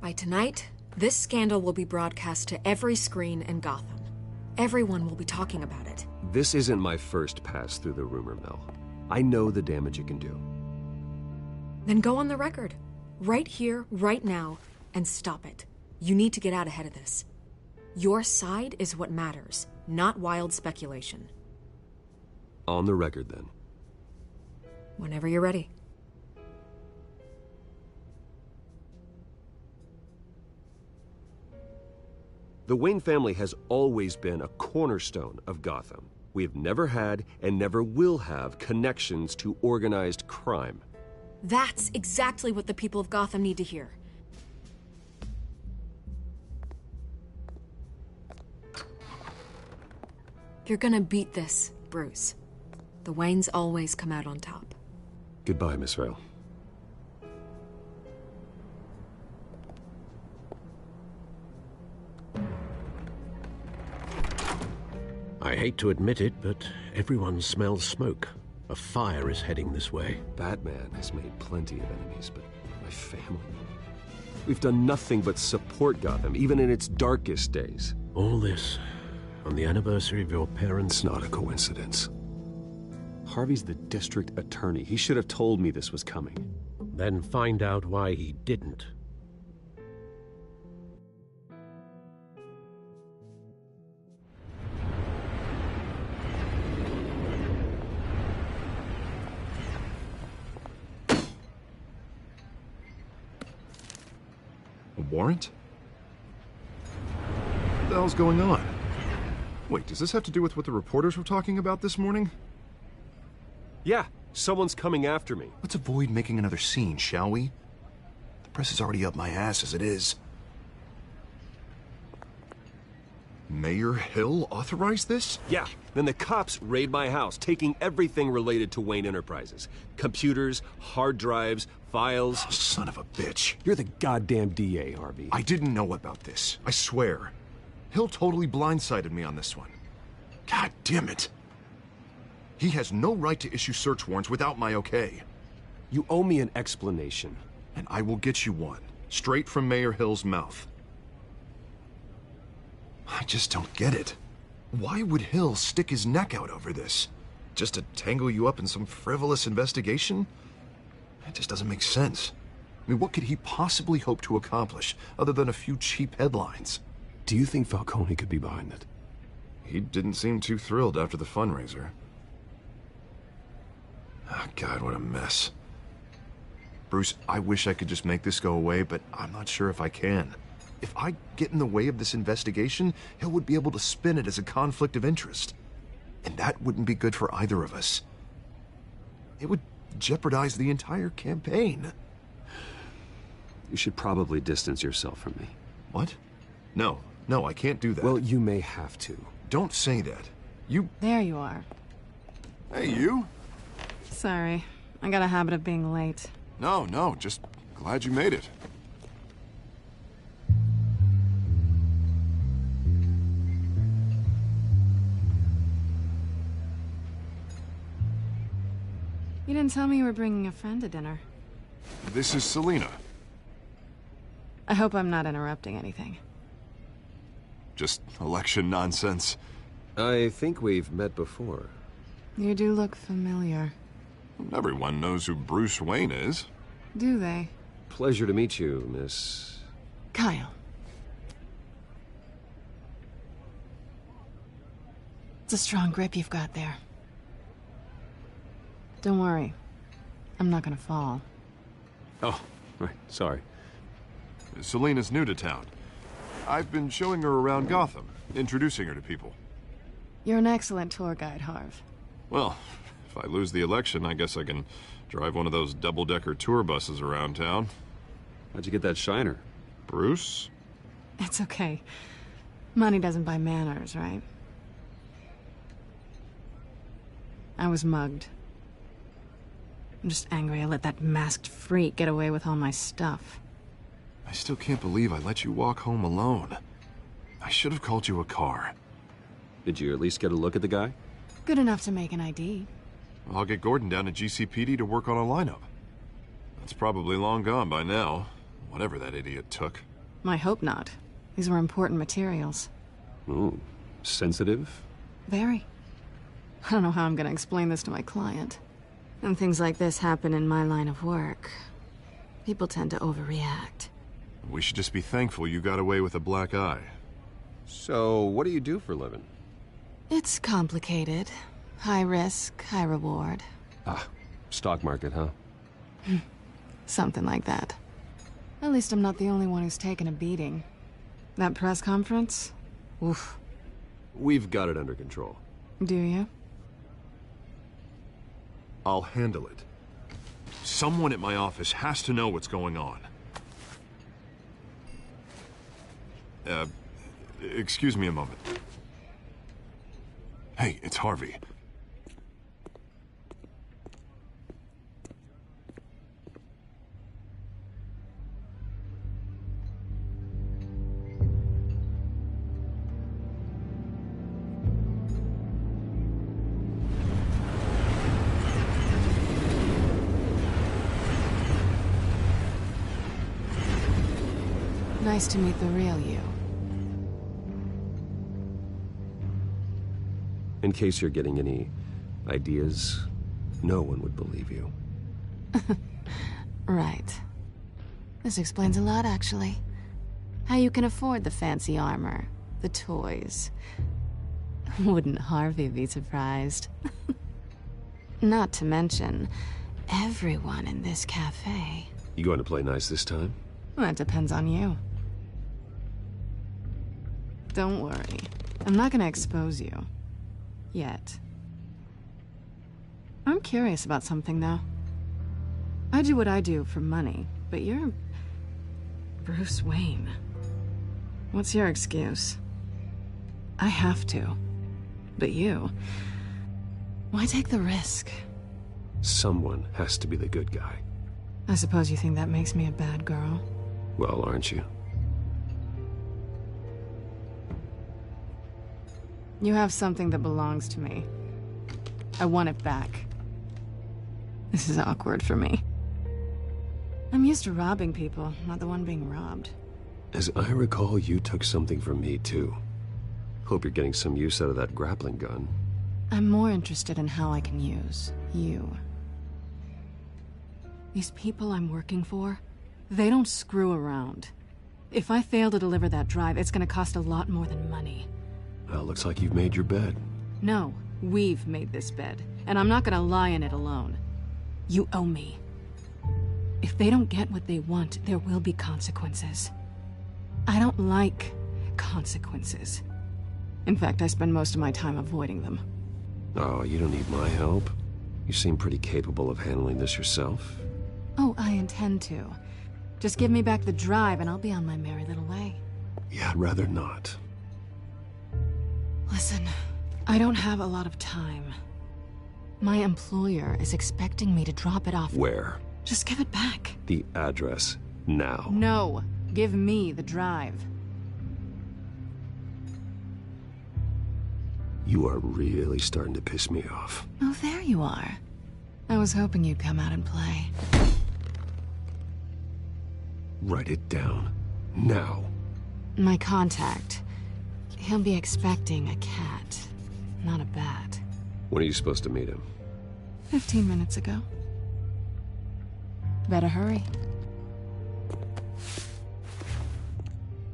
By tonight, this scandal will be broadcast to every screen in Gotham. Everyone will be talking about it. This isn't my first pass through the rumor mill. I know the damage it can do. Then go on the record. Right here, right now, and stop it. You need to get out ahead of this. Your side is what matters, not wild speculation. On the record, then. Whenever you're ready. The Wayne family has always been a cornerstone of Gotham. We have never had and never will have connections to organized crime. That's exactly what the people of Gotham need to hear. You're gonna beat this, Bruce. The Waynes always come out on top. Goodbye, Miss Vale. I hate to admit it, but everyone smells smoke. A fire is heading this way. Batman has made plenty of enemies, but my family... We've done nothing but support Gotham, even in its darkest days. All this on the anniversary of your parents'... It's not a coincidence. Harvey's the district attorney. He should have told me this was coming. Then find out why he didn't. A warrant? What the hell's going on? Wait, does this have to do with what the reporters were talking about this morning? Yeah, someone's coming after me. Let's avoid making another scene, shall we? The press is already up my ass as it is. Mayor Hill authorized this? Yeah, then the cops raid my house, taking everything related to Wayne Enterprises. Computers, hard drives, files. Oh, son of a bitch. You're the goddamn DA, Harvey. I didn't know about this. I swear. Hill totally blindsided me on this one. God damn it. He has no right to issue search warrants without my okay. You owe me an explanation. And I will get you one, straight from Mayor Hill's mouth. I just don't get it. Why would Hill stick his neck out over this? Just to tangle you up in some frivolous investigation? It just doesn't make sense. I mean, what could he possibly hope to accomplish other than a few cheap headlines? Do you think Falcone could be behind it? He didn't seem too thrilled after the fundraiser. Oh, God, what a mess. Bruce, I wish I could just make this go away, but I'm not sure if I can. If I get in the way of this investigation, Hill would be able to spin it as a conflict of interest. And that wouldn't be good for either of us. It would jeopardize the entire campaign. You should probably distance yourself from me. What? No, I can't do that. Well, you may have to. Don't say that. You... There you are. Hey, you? Sorry. I got a habit of being late. No, just glad you made it. You didn't tell me you were bringing a friend to dinner. This is Selina. I hope I'm not interrupting anything. Just election nonsense. I think we've met before. You do look familiar. Everyone knows who Bruce Wayne is. Do they? Pleasure to meet you, Miss... Kyle. It's a strong grip you've got there. Don't worry. I'm not gonna fall. Oh, right, sorry. Selina's new to town. I've been showing her around Gotham, introducing her to people. You're an excellent tour guide, Harv. Well, if I lose the election, I guess I can drive one of those double-decker tour buses around town. How'd you get that shiner? Bruce? It's okay. Money doesn't buy manners, right? I was mugged. I'm just angry I let that masked freak get away with all my stuff. I still can't believe I let you walk home alone. I should have called you a car. Did you at least get a look at the guy? Good enough to make an ID. I'll get Gordon down to GCPD to work on a lineup. That's probably long gone by now, whatever that idiot took. I hope not. These were important materials. Ooh, sensitive? Very. I don't know how I'm gonna explain this to my client. When things like this happen in my line of work, people tend to overreact. We should just be thankful you got away with a black eye. So, what do you do for a living? It's complicated. High risk, high reward. Ah, stock market, huh? Something like that. At least I'm not the only one who's taken a beating. That press conference? Oof. We've got it under control. Do you? I'll handle it. Someone at my office has to know what's going on. Excuse me a moment. Hey, it's Harvey. Nice to meet the real you. In case you're getting any ideas, no one would believe you. Right. This explains a lot, actually. How you can afford the fancy armor, the toys. Wouldn't Harvey be surprised? Not to mention, everyone in this cafe. You going to play nice this time? That depends on you. Don't worry. I'm not gonna expose you. Yet. I'm curious about something, though. I do what I do for money, but you're... Bruce Wayne. What's your excuse? I have to. But you... Why take the risk? Someone has to be the good guy. I suppose you think that makes me a bad girl? Well, aren't you? You have something that belongs to me. I want it back. This is awkward for me. I'm used to robbing people, not the one being robbed. As I recall, you took something from me, too. Hope you're getting some use out of that grappling gun. I'm more interested in how I can use you. These people I'm working for, they don't screw around. If I fail to deliver that drive, it's gonna cost a lot more than money. Well, looks like you've made your bed. No, we've made this bed, and I'm not gonna lie in it alone. You owe me. If they don't get what they want, there will be consequences. I don't like consequences. In fact, I spend most of my time avoiding them. Oh, you don't need my help. You seem pretty capable of handling this yourself. Oh, I intend to. Just give me back the drive and I'll be on my merry little way. Yeah, I'd rather not. Listen, I don't have a lot of time. My employer is expecting me to drop it off. Where? Just give it back. The address, now. No, give me the drive. You are really starting to piss me off. Oh, there you are. I was hoping you'd come out and play. Write it down. Now. My contact. He'll be expecting a cat, not a bat. When are you supposed to meet him? 15 minutes ago. Better hurry.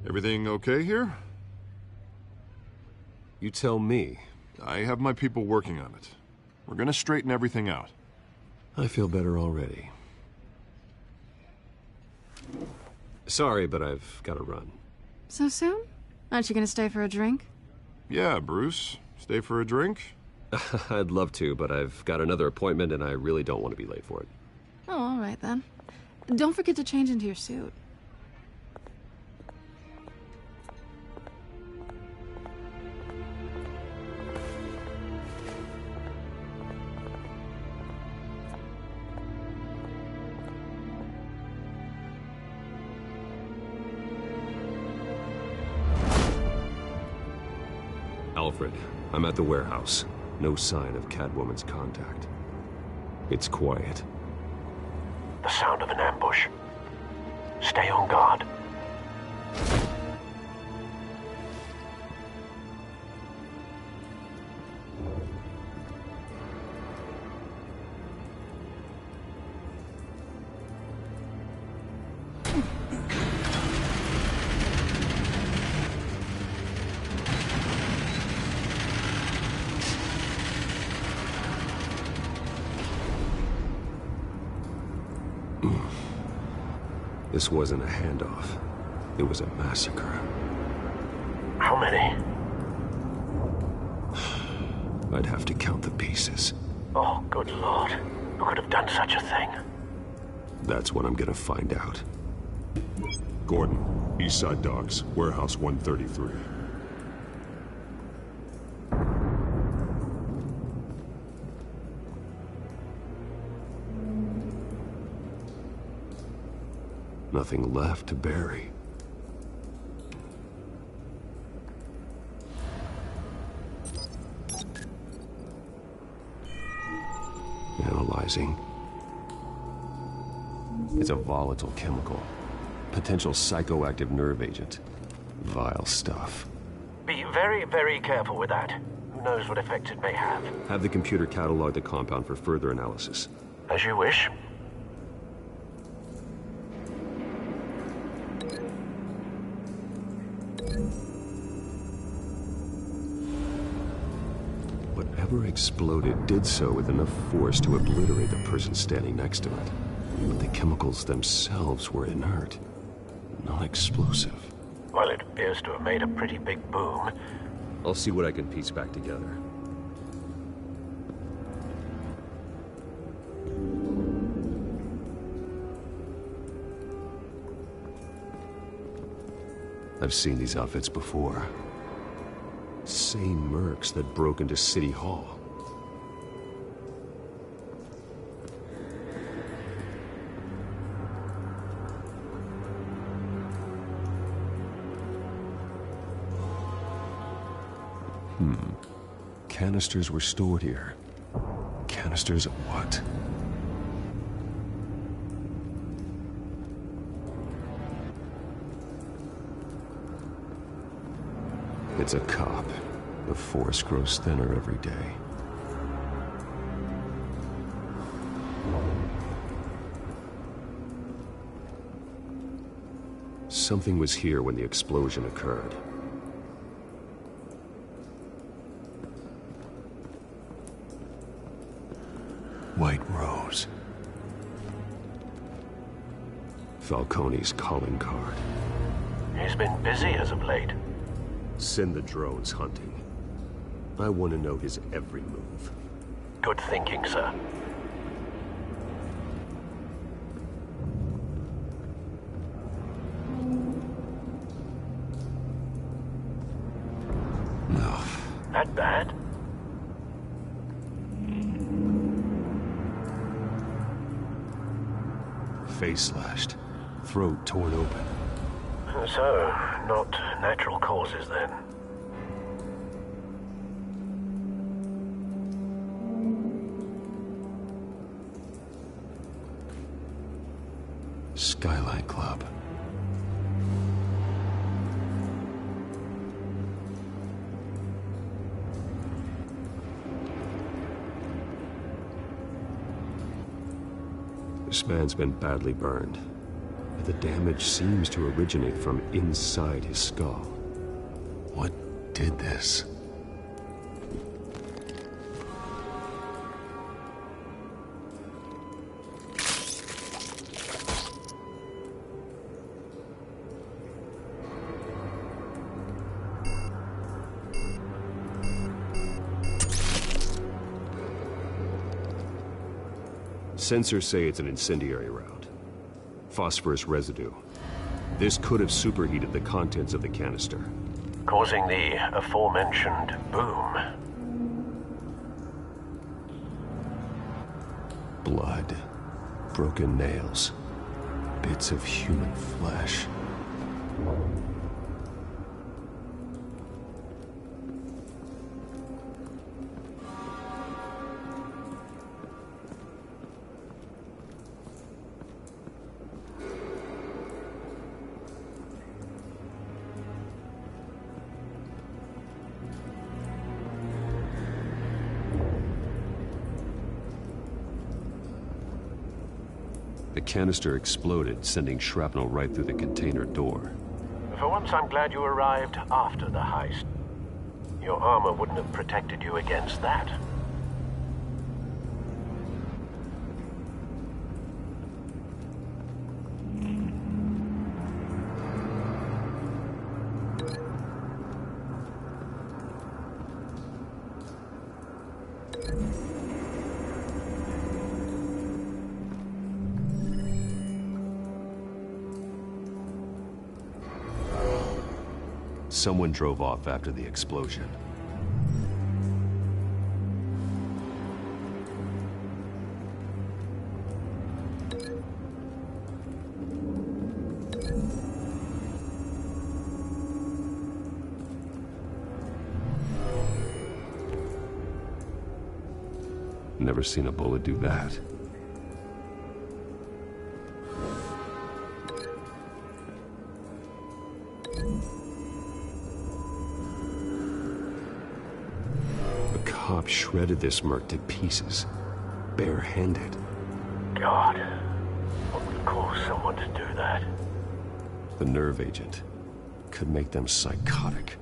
Everything okay here? You tell me. I have my people working on it. We're gonna straighten everything out. I feel better already. Sorry, but I've got to run. So soon? Aren't you gonna stay for a drink? Yeah, Bruce. Stay for a drink? I'd love to, but I've got another appointment and I really don't want to be late for it. Oh, all right then. Don't forget to change into your suit. Alfred, I'm at the warehouse. No sign of Catwoman's contact. It's quiet. The sound of an ambush. Stay on guard. This wasn't a handoff. It was a massacre. How many? I'd have to count the pieces. Oh, good lord. Who could have done such a thing? That's what I'm gonna find out. Gordon, Eastside Docks, Warehouse 133. Nothing left to bury. Analyzing. It's a volatile chemical. Potential psychoactive nerve agent. Vile stuff. Be very, very careful with that. Who knows what effect it may have. Have the computer catalog the compound for further analysis. As you wish. Whatever exploded did so with enough force to obliterate the person standing next to it. But the chemicals themselves were inert, non-explosive. Well, it appears to have made a pretty big boom. I'll see what I can piece back together. I've seen these outfits before. Same mercs that broke into City Hall. Canisters were stored here. Canisters of what? It's a cop. The force grows thinner every day. Something was here when the explosion occurred. White Rose. Falcone's calling card. He's been busy as of late. Send the drones hunting. I want to know his every move. Good thinking, sir. No. That bad? Face slashed. Throat torn open. So, not natural causes then. Skyline Club. This man's been badly burned. But the damage seems to originate from inside his skull. What did this? Sensors say it's an incendiary round. Phosphorus residue. This could have superheated the contents of the canister, Causing the aforementioned boom. Blood. Broken nails. Bits of human flesh. The canister exploded, sending shrapnel right through the container door. For once, I'm glad you arrived after the heist. Your armor wouldn't have protected you against that. Someone drove off after the explosion. Never seen a bullet do that. Cop shredded this merc to pieces, barehanded. God, what would cause someone to do that? The nerve agent could make them psychotic.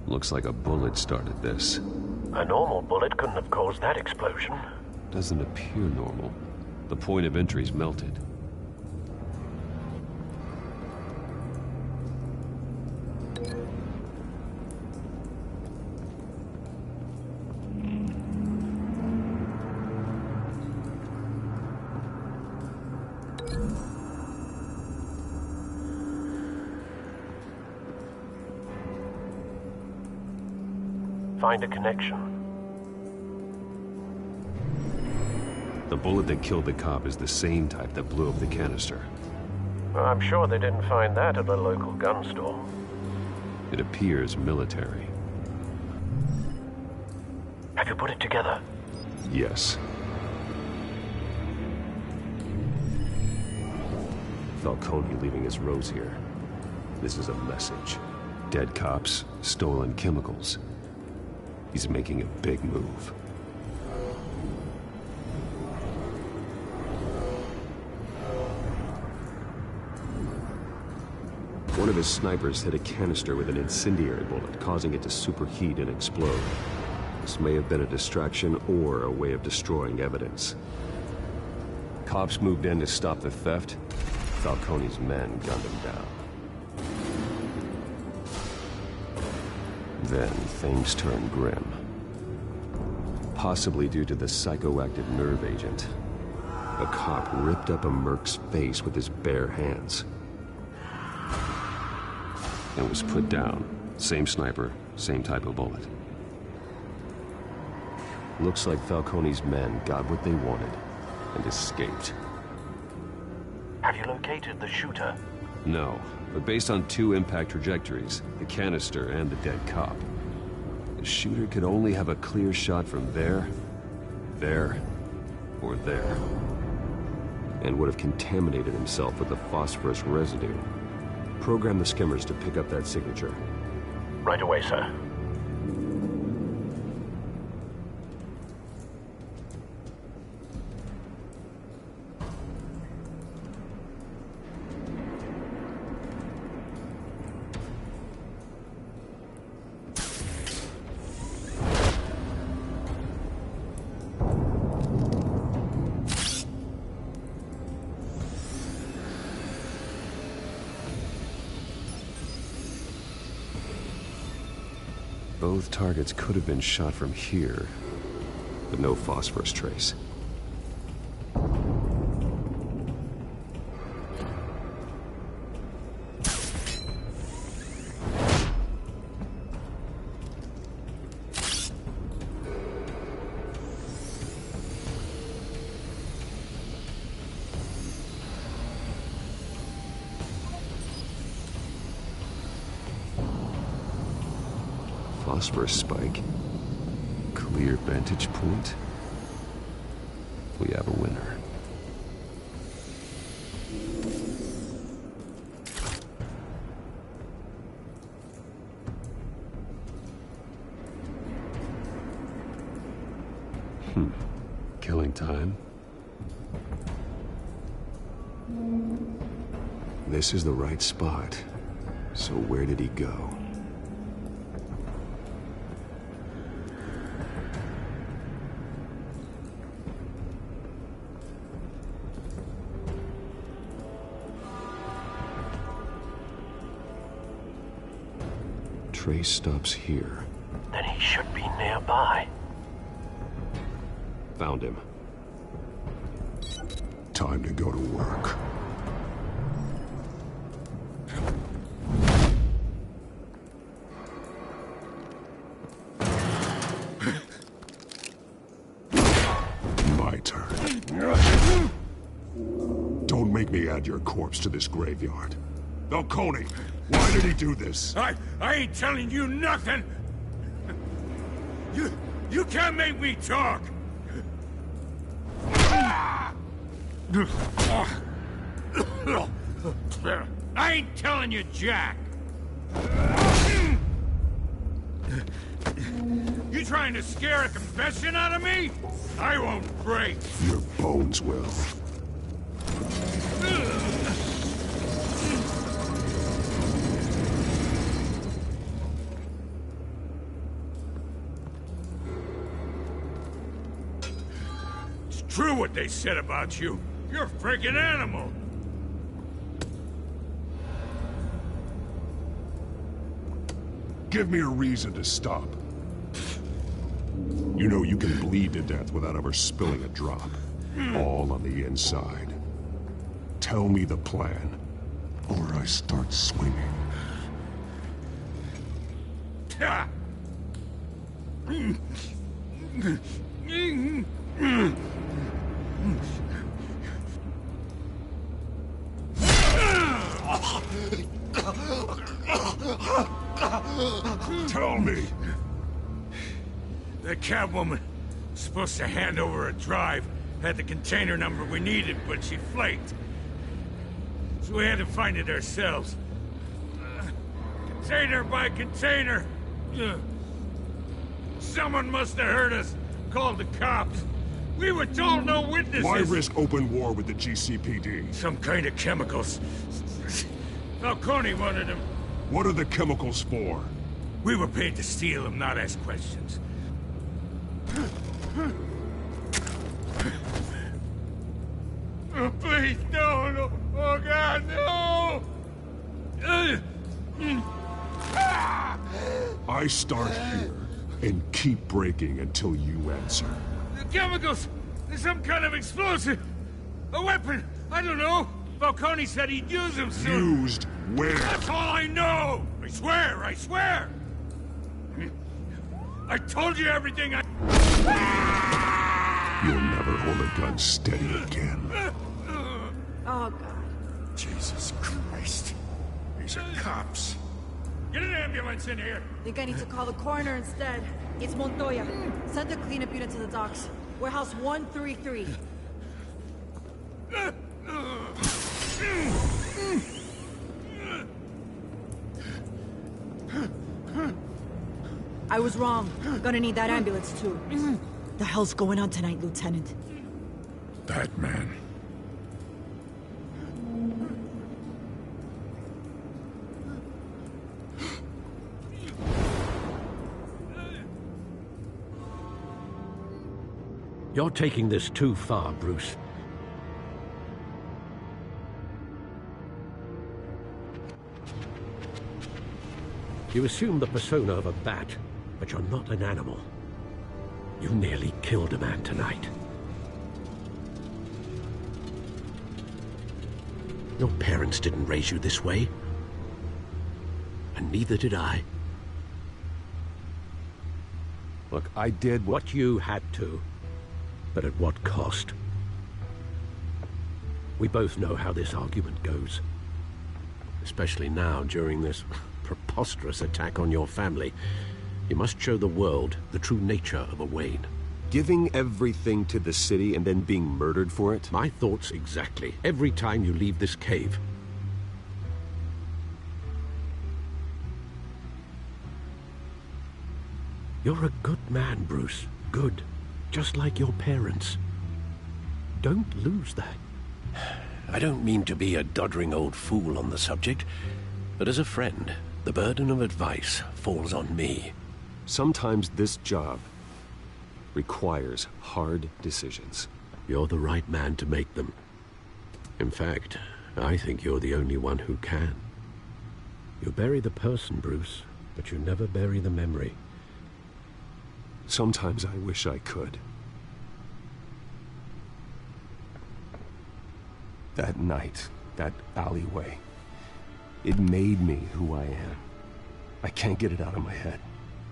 Looks like a bullet started this. A normal bullet couldn't have caused that explosion. Doesn't appear normal. The point of entry's melted. Find a connection. The bullet that killed the cop is the same type that blew up the canister. I'm sure they didn't find that at a local gun store. It appears military. Have you put it together? Yes. Falcone leaving his rose here. This is a message. Dead cops, stolen chemicals. He's making a big move. One of his snipers hit a canister with an incendiary bullet, causing it to superheat and explode. This may have been a distraction or a way of destroying evidence. Cops moved in to stop the theft. Falcone's men gunned him down. Then things turned grim. Possibly due to the psychoactive nerve agent. A cop ripped up a merc's face with his bare hands. And was put down. Same sniper, same type of bullet. Looks like Falcone's men got what they wanted and escaped. Have you located the shooter? No, but based on two impact trajectories, the canister and the dead cop, the shooter could only have a clear shot from there, or there, and would have contaminated himself with the phosphorus residue. Program the skimmers to pick up that signature. Right away, sir. Both targets could have been shot from here, but no phosphorus trace. Phosphorus spike. Clear vantage point. We have a winner. Killing time. This is the right spot. So where did he go? Trace stops here. Then he should be nearby. Found him. Time to go to work. My turn. Don't make me add your corpse to this graveyard. Falcone, why did he do this? I ain't telling you nothing! You can't make me talk! I ain't telling you, Jack! You trying to scare a confession out of me? I won't break! Your bones will. True what they said about you. You're a freaking animal. Give me a reason to stop. You know you can bleed to death without ever spilling a drop. All on the inside. Tell me the plan, or I start swinging. Tell me! The cabwoman was supposed to hand over a drive, had the container number we needed, but she flaked. So we had to find it ourselves. Container by container. Someone must have heard us, called the cops. We were told no witnesses. Why risk open war with the GCPD? Some kind of chemicals. Falcone wanted them. What are the chemicals for? We were paid to steal them, not ask questions. Oh, please, no. Oh, God, no! I start here and keep breaking until you answer. The chemicals! There's some kind of explosive! A weapon! I don't know! Falcone said he'd use them soon! Used where? That's all I know! I swear! I told you everything I... You'll never hold a gun steady again. Oh, God. Jesus Christ. These are cops. Get an ambulance in here! Think I need to call the coroner instead. It's Montoya. Send the cleanup unit to the docks. Warehouse 133. I was wrong. Gonna need that ambulance, too. The hell's going on tonight, Lieutenant? Batman. You're taking this too far, Bruce. You assume the persona of a bat, but you're not an animal. You nearly killed a man tonight. Your parents didn't raise you this way. And neither did I. Look, I did what you had to. But at what cost? We both know how this argument goes. Especially now, during this preposterous attack on your family. You must show the world the true nature of a Wayne. Giving everything to the city and then being murdered for it? My thoughts exactly. Every time you leave this cave. You're a good man, Bruce. Good. Just like your parents. Don't lose that. I don't mean to be a doddering old fool on the subject, but as a friend, the burden of advice falls on me. Sometimes this job requires hard decisions. You're the right man to make them. In fact, I think you're the only one who can. You bury the person, Bruce, but you never bury the memory. Sometimes I wish I could. That night, that alleyway, it made me who I am. I can't get it out of my head.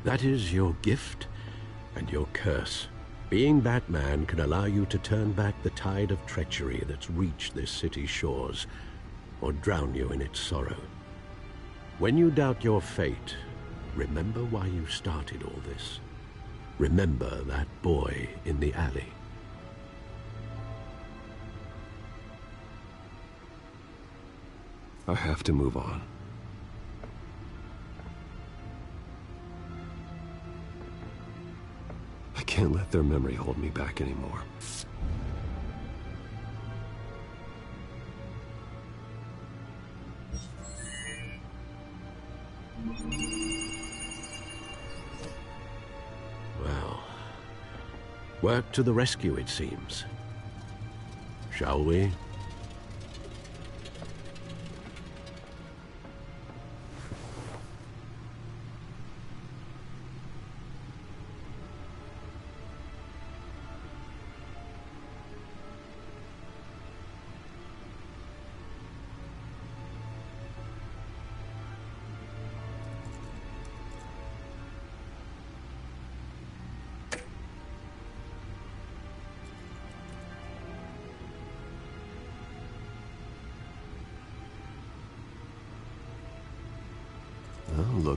That is your gift and your curse. Being Batman can allow you to turn back the tide of treachery that's reached this city's shores, or drown you in its sorrow. When you doubt your fate, remember why you started all this. Remember that boy in the alley. I have to move on. I can't let their memory hold me back anymore. Well, work to the rescue, it seems. Shall we?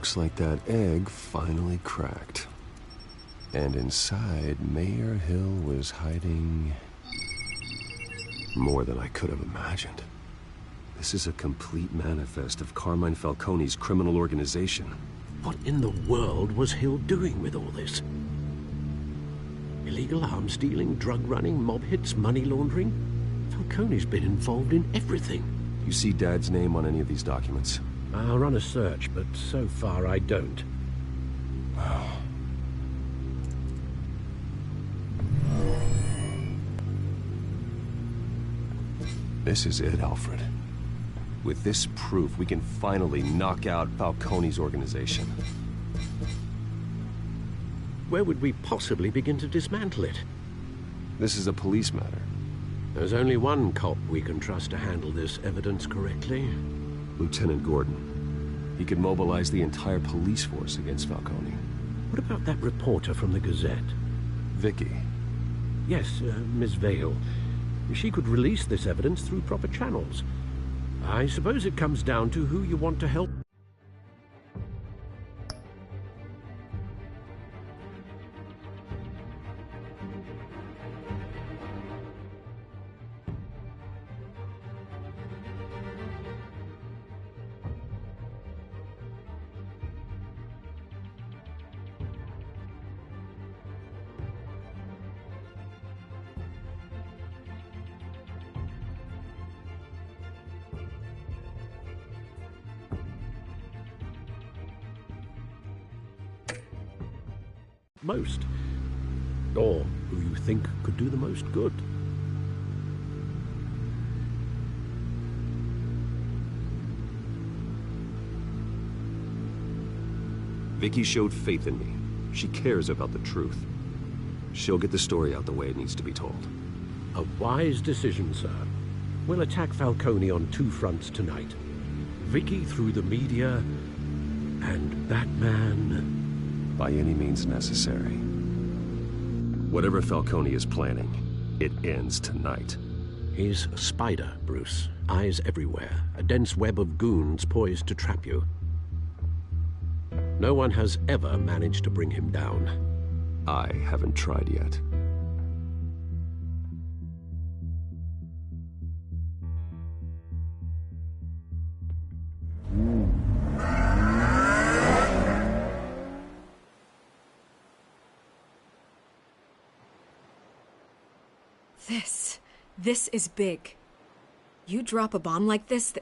Looks like that egg finally cracked. And inside, Mayor Hill was hiding more than I could have imagined. This is a complete manifest of Carmine Falcone's criminal organization. What in the world was Hill doing with all this? Illegal arms dealing, drug running, mob hits, money laundering? Falcone's been involved in everything. You see Dad's name on any of these documents? I'll run a search, but so far I don't. This is it, Alfred. With this proof, we can finally knock out Falcone's organization. Where would we possibly begin to dismantle it? This is a police matter. There's only one cop we can trust to handle this evidence correctly. Lieutenant Gordon. He could mobilize the entire police force against Falcone. What about that reporter from the Gazette? Vicky. Yes, Miss Vale. She could release this evidence through proper channels. I suppose it comes down to who you want to help. Most, or who you think could do the most good. Vicky showed faith in me. She cares about the truth. She'll get the story out the way it needs to be told. A wise decision, sir. We'll attack Falcone on two fronts tonight. Vicky through the media, and Batman... by any means necessary. Whatever Falcone is planning, it ends tonight. He's a spider, Bruce. Eyes everywhere. A dense web of goons poised to trap you. No one has ever managed to bring him down. I haven't tried yet. This is big. You drop a bomb like this,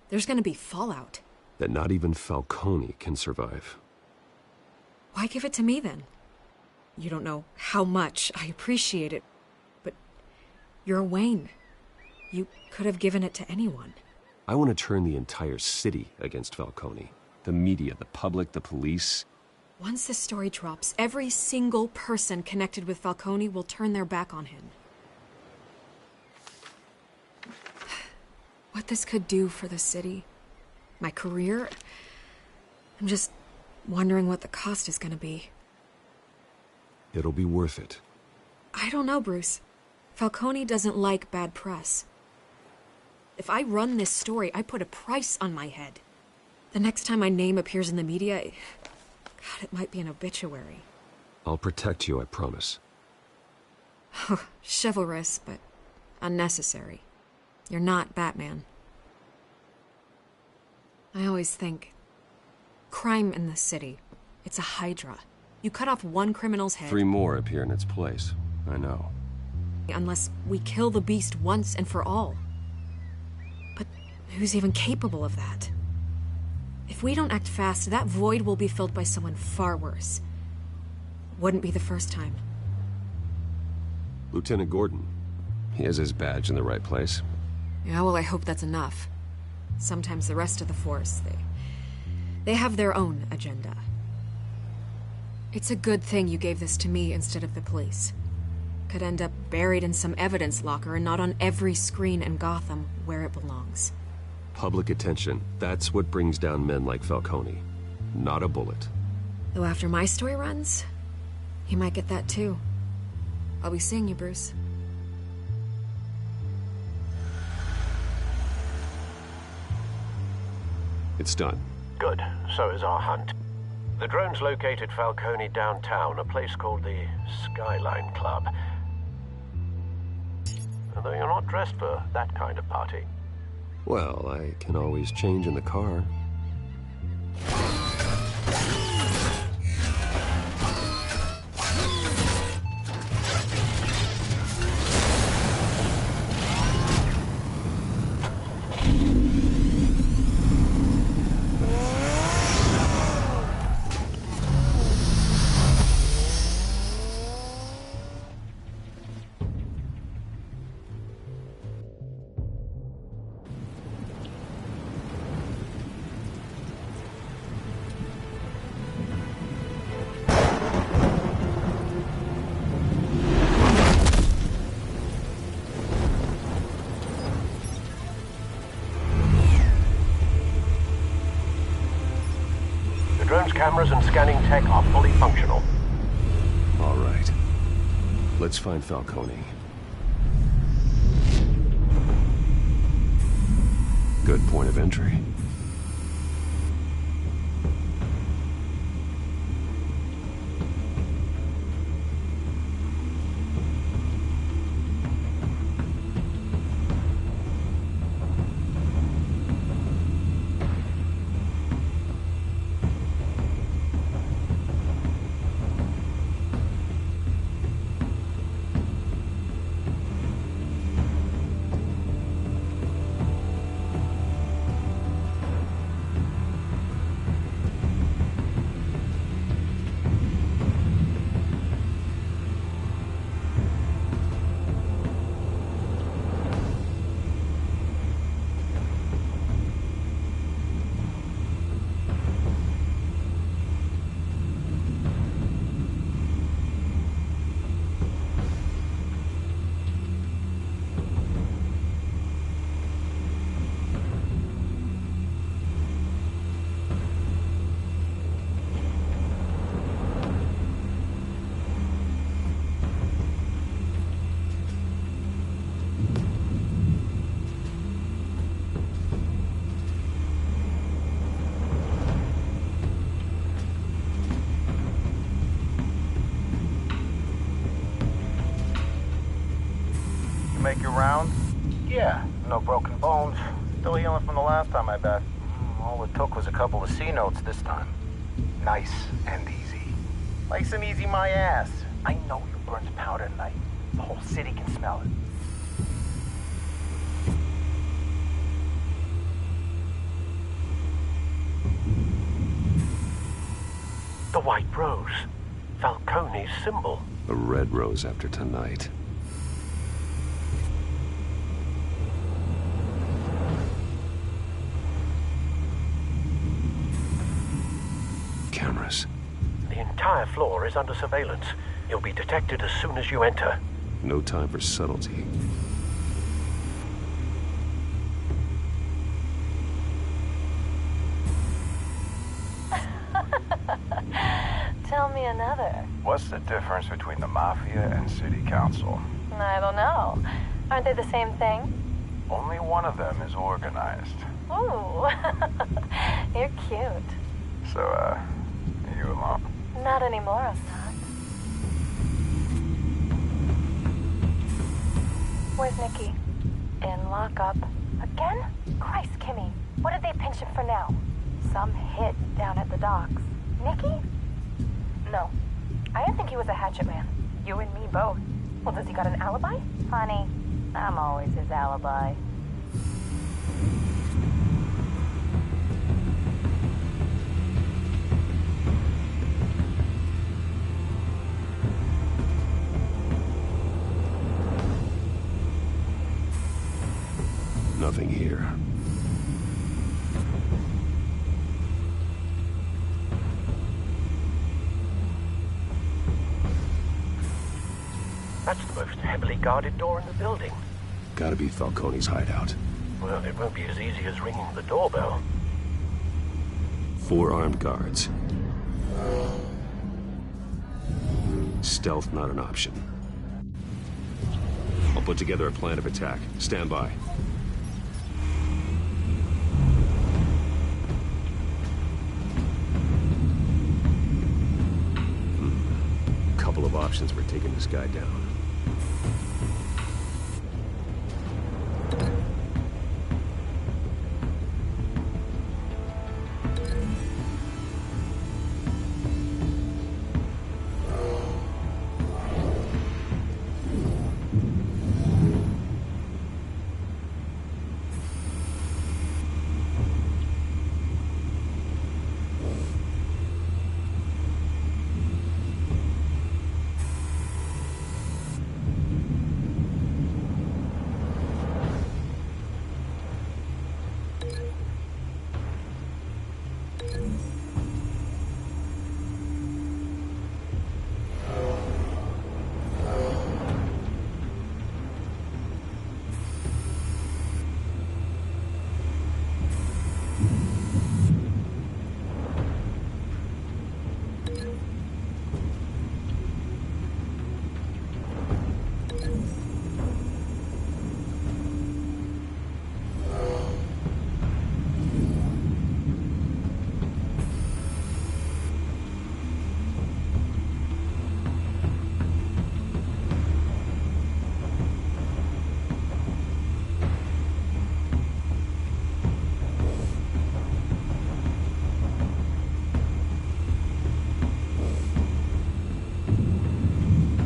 there's gonna be fallout. That not even Falcone can survive. Why give it to me then? You don't know how much I appreciate it, but you're Wayne. You could have given it to anyone. I want to turn the entire city against Falcone. The media, the public, the police. Once this story drops, every single person connected with Falcone will turn their back on him. What this could do for the city, my career, I'm just wondering what the cost is gonna be. It'll be worth it. I don't know, Bruce. Falcone doesn't like bad press. If I run this story, I put a price on my head. The next time my name appears in the media, God, it might be an obituary. I'll protect you, I promise. Chivalrous, but unnecessary. You're not Batman. I always think, crime in the city, it's a hydra. You cut off one criminal's head... 3 more appear in its place. I know. Unless we kill the beast once and for all. But who's even capable of that? If we don't act fast, that void will be filled by someone far worse. Wouldn't be the first time. Lieutenant Gordon. He has his badge in the right place. Yeah, well, I hope that's enough. Sometimes the rest of the force, they have their own agenda. It's a good thing you gave this to me instead of the police. Could end up buried in some evidence locker and not on every screen in Gotham where it belongs. Public attention, that's what brings down men like Falcone. Not a bullet. Though after my story runs, he might get that too. I'll be seeing you, Bruce. It's done. Good. So is our hunt. The drones located Falcone downtown, a place called the Skyline Club. Although you're not dressed for that kind of party. Well, I can always change in the car. Cameras and scanning tech are fully functional. All right. Let's find Falcone. Good point of entry. Make your round? Yeah, no broken bones. Still healing from the last time, I bet. All it took was a couple of C notes this time. Nice and easy. Nice and easy my ass. I know you burned powder tonight. The whole city can smell it. The white rose. Falcone's symbol. A red rose after tonight. Cameras. The entire floor is under surveillance. You'll be detected as soon as you enter. No time for subtlety. Tell me another. What's the difference between the Mafia and City Council? I don't know. Aren't they the same thing? Only one of them is organized. Ooh, you're cute. So, are you alone? Not anymore, Assad. Where's Nikki? In lockup. Again? Christ, Kimmy. What did they pinch him for now? Some hit down at the docks. Nikki? No. I didn't think he was a hatchet man. You and me both. Well, does he got an alibi? Honey, I'm always his alibi. Nothing here. That's the most heavily guarded door in the building. Gotta be Falcone's hideout. Well, it won't be as easy as ringing the doorbell. 4 armed guards. Stealth not an option. I'll put together a plan of attack. Stand by. couple of options for taking this guy down.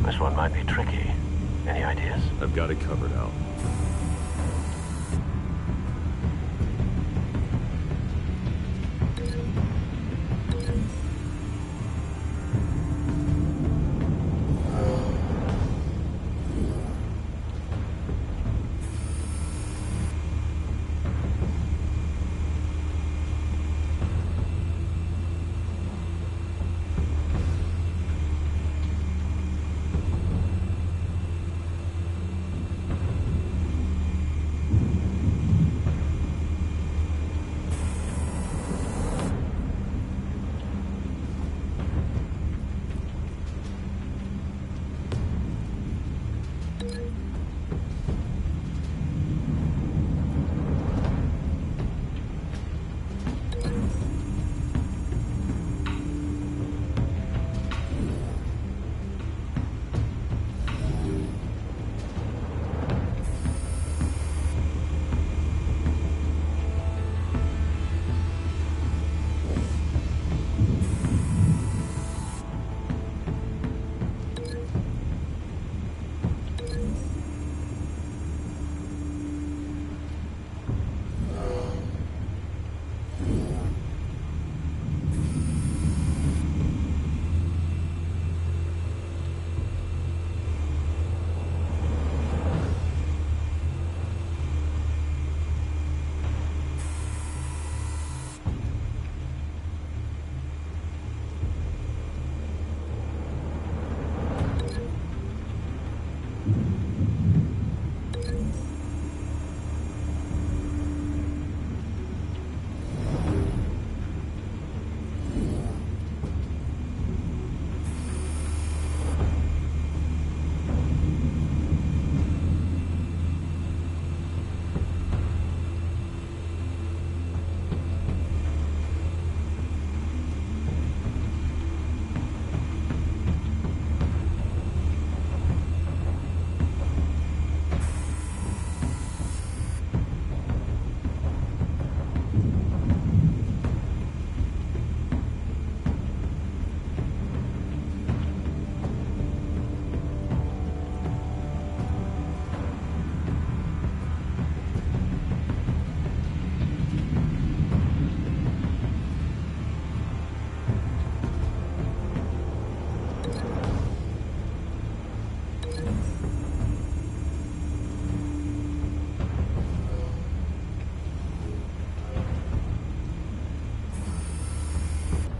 This one might be tricky. Any ideas? I've got it covered, Al.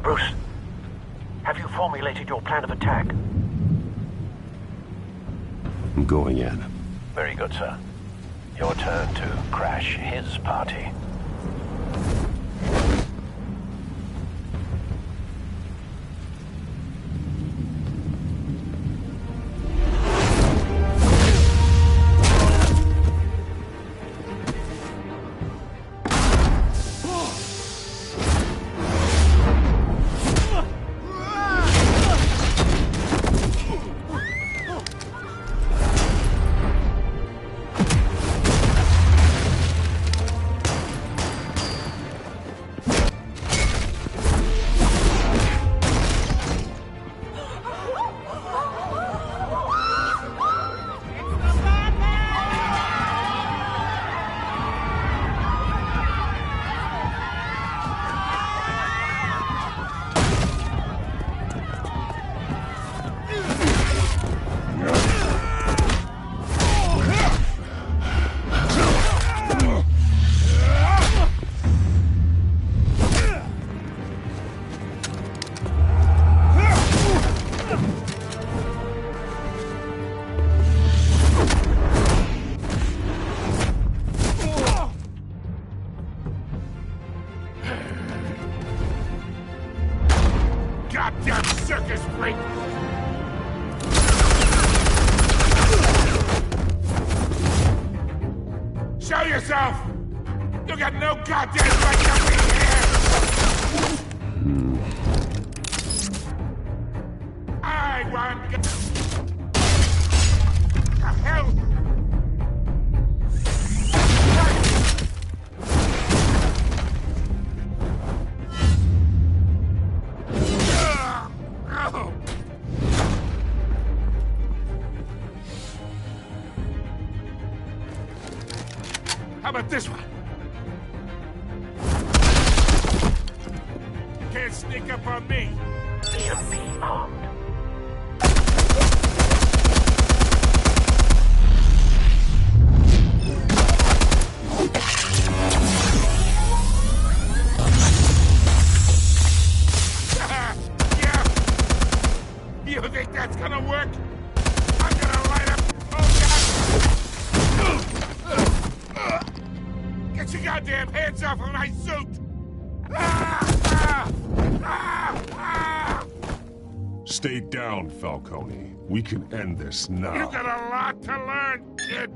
Bruce, have you formulated your plan of attack? I'm going in. Very good, sir. Your turn to crash his party. this freak! Show yourself! You got no goddamn right to be here! I want... The hell? How about this one? Can't sneak up on me. Should be armed. Yeah. You think that's gonna work? I'm gonna light up. Oh, God. Get your goddamn hands off of my suit! Stay down, Falcone. We can end this now. You got a lot to learn, kid.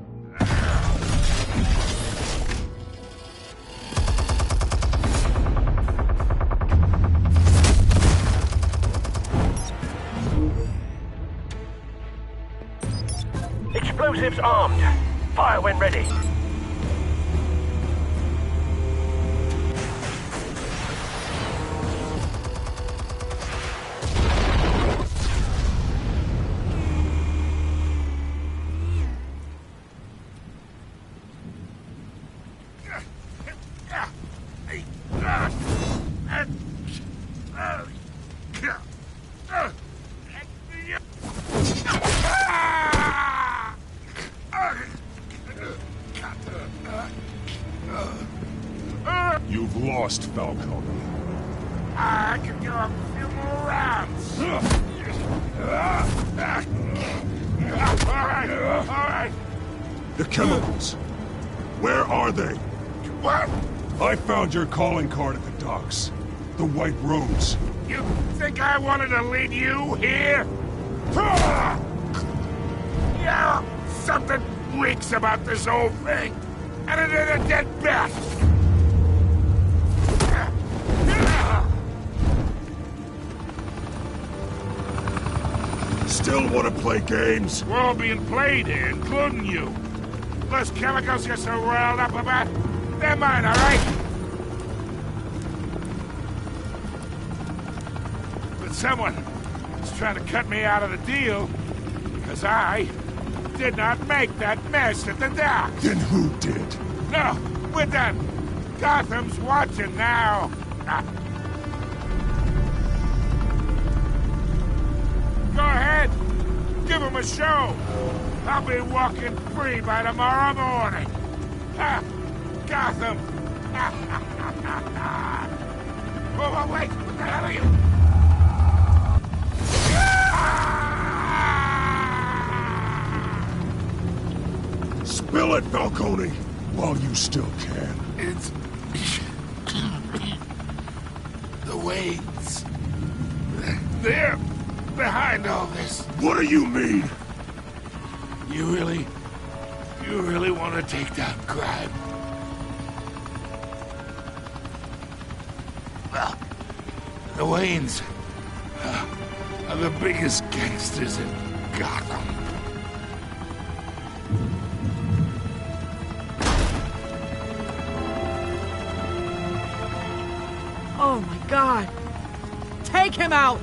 Explosives armed. Fire when ready. You've lost, Falcone. I can do a few more rounds. All right. The chemicals. Where are they? What? I found your calling card at the docks. The White Rose. You think I wanted to lead you here? Yeah, something reeks about this whole thing. And it is a dead bat. Still want to play games? We're all being played here, including you. Those chemicals you're so riled up about, they're mine, all right? But someone is trying to cut me out of the deal because I did not make that mess at the dock. Then who did? No, we're done. Gotham's watching now. Go ahead. Give him a show. I'll be walking free by tomorrow morning. Ha! Gotham. Oh, wait. What the hell are you? Spill it, Falcone, while you still can. It's... the Waynes. They're behind all this. What do you mean? You really want to take down crime? Well, the Waynes are the biggest gangsters in Gotham. Oh my God! Take him out!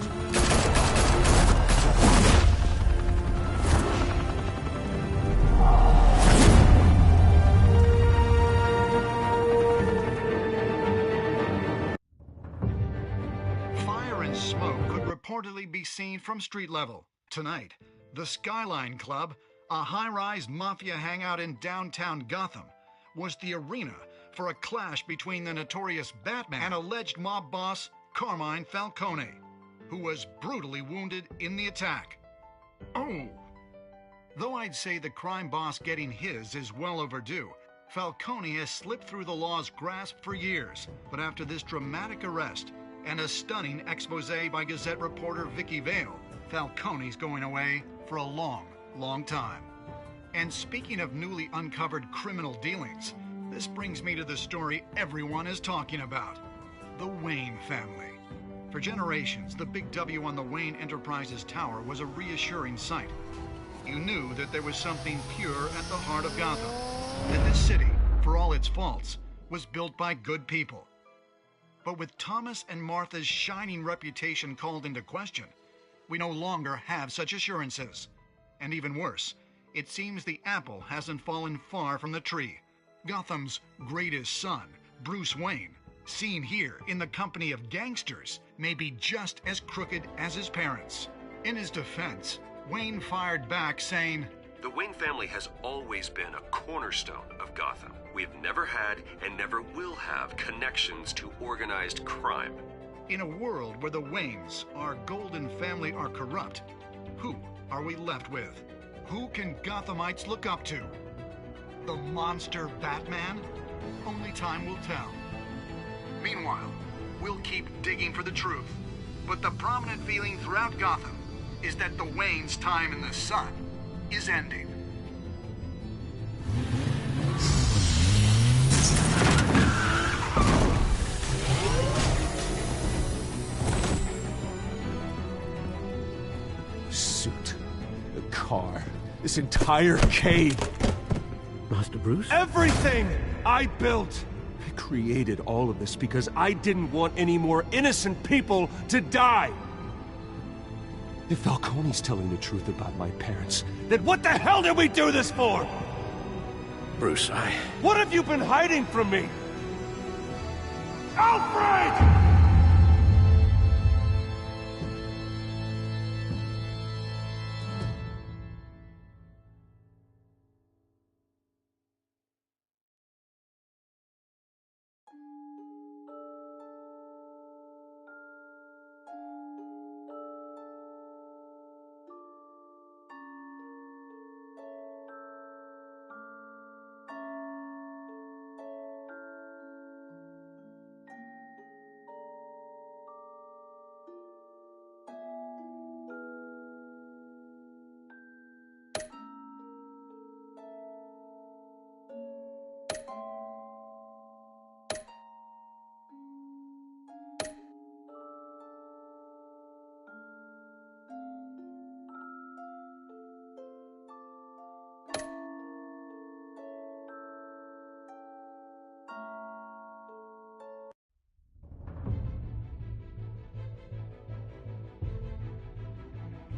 Fire and smoke could reportedly be seen from street level. Tonight, the Skyline Club, a high-rise mafia hangout in downtown Gotham, was the arena for a clash between the notorious Batman and alleged mob boss Carmine Falcone, who was brutally wounded in the attack. Oh! Though I'd say the crime boss getting his is well overdue, Falcone has slipped through the law's grasp for years. But after this dramatic arrest, and a stunning expose by Gazette reporter Vicky Vale, Falcone's going away for a long, long time. And speaking of newly uncovered criminal dealings, this brings me to the story everyone is talking about: the Wayne family. For generations, the big W on the Wayne Enterprises tower was a reassuring sight. You knew that there was something pure at the heart of Gotham, that this city, for all its faults, was built by good people. But with Thomas and Martha's shining reputation called into question, we no longer have such assurances. And even worse, it seems the apple hasn't fallen far from the tree. Gotham's greatest son, Bruce Wayne, seen here in the company of gangsters, may be just as crooked as his parents. In his defense, Wayne fired back saying, "The Wayne family has always been a cornerstone of Gotham. We've never had and never will have connections to organized crime." In a world where the Waynes, our golden family, are corrupt, who are we left with? Who can Gothamites look up to? The monster Batman? Only time will tell. Meanwhile, we'll keep digging for the truth. But the prominent feeling throughout Gotham is that the Waynes' time in the sun is ending. The suit, the car, this entire cave. Master Bruce? Everything I built! I created all of this because I didn't want any more innocent people to die! If Falcone's telling the truth about my parents, then what the hell did we do this for? Bruce, What have you been hiding from me? Alfred!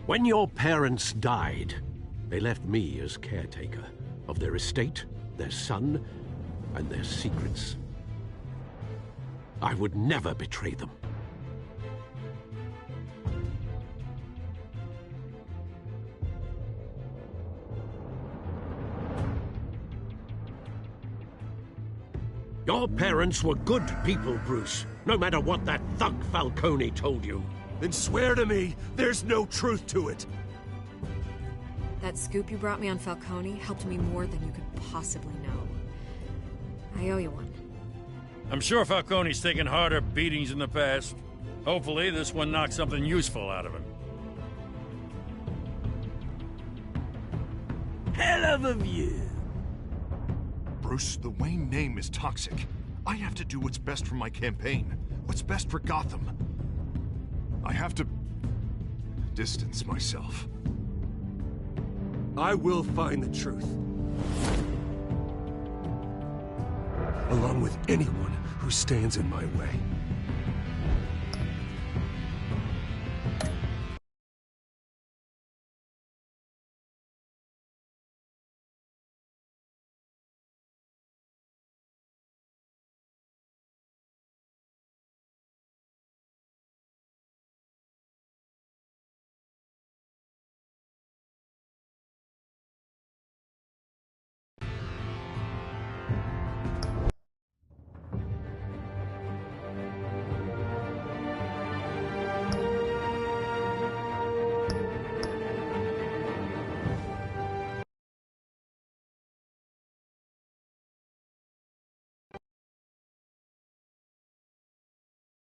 When your parents died, they left me as caretaker of their estate, their son, and their secrets. I would never betray them. Your parents were good people, Bruce, no matter what that thug Falcone told you. Then swear to me there's no truth to it. That scoop you brought me on Falcone helped me more than you could possibly know. I owe you one. I'm sure Falcone's taken harder beatings in the past. Hopefully, this one knocks something useful out of him. Hell of a view. Bruce, the Wayne name is toxic. I have to do what's best for my campaign. What's best for Gotham. I have to distance myself. I will find the truth. Along with anyone who stands in my way.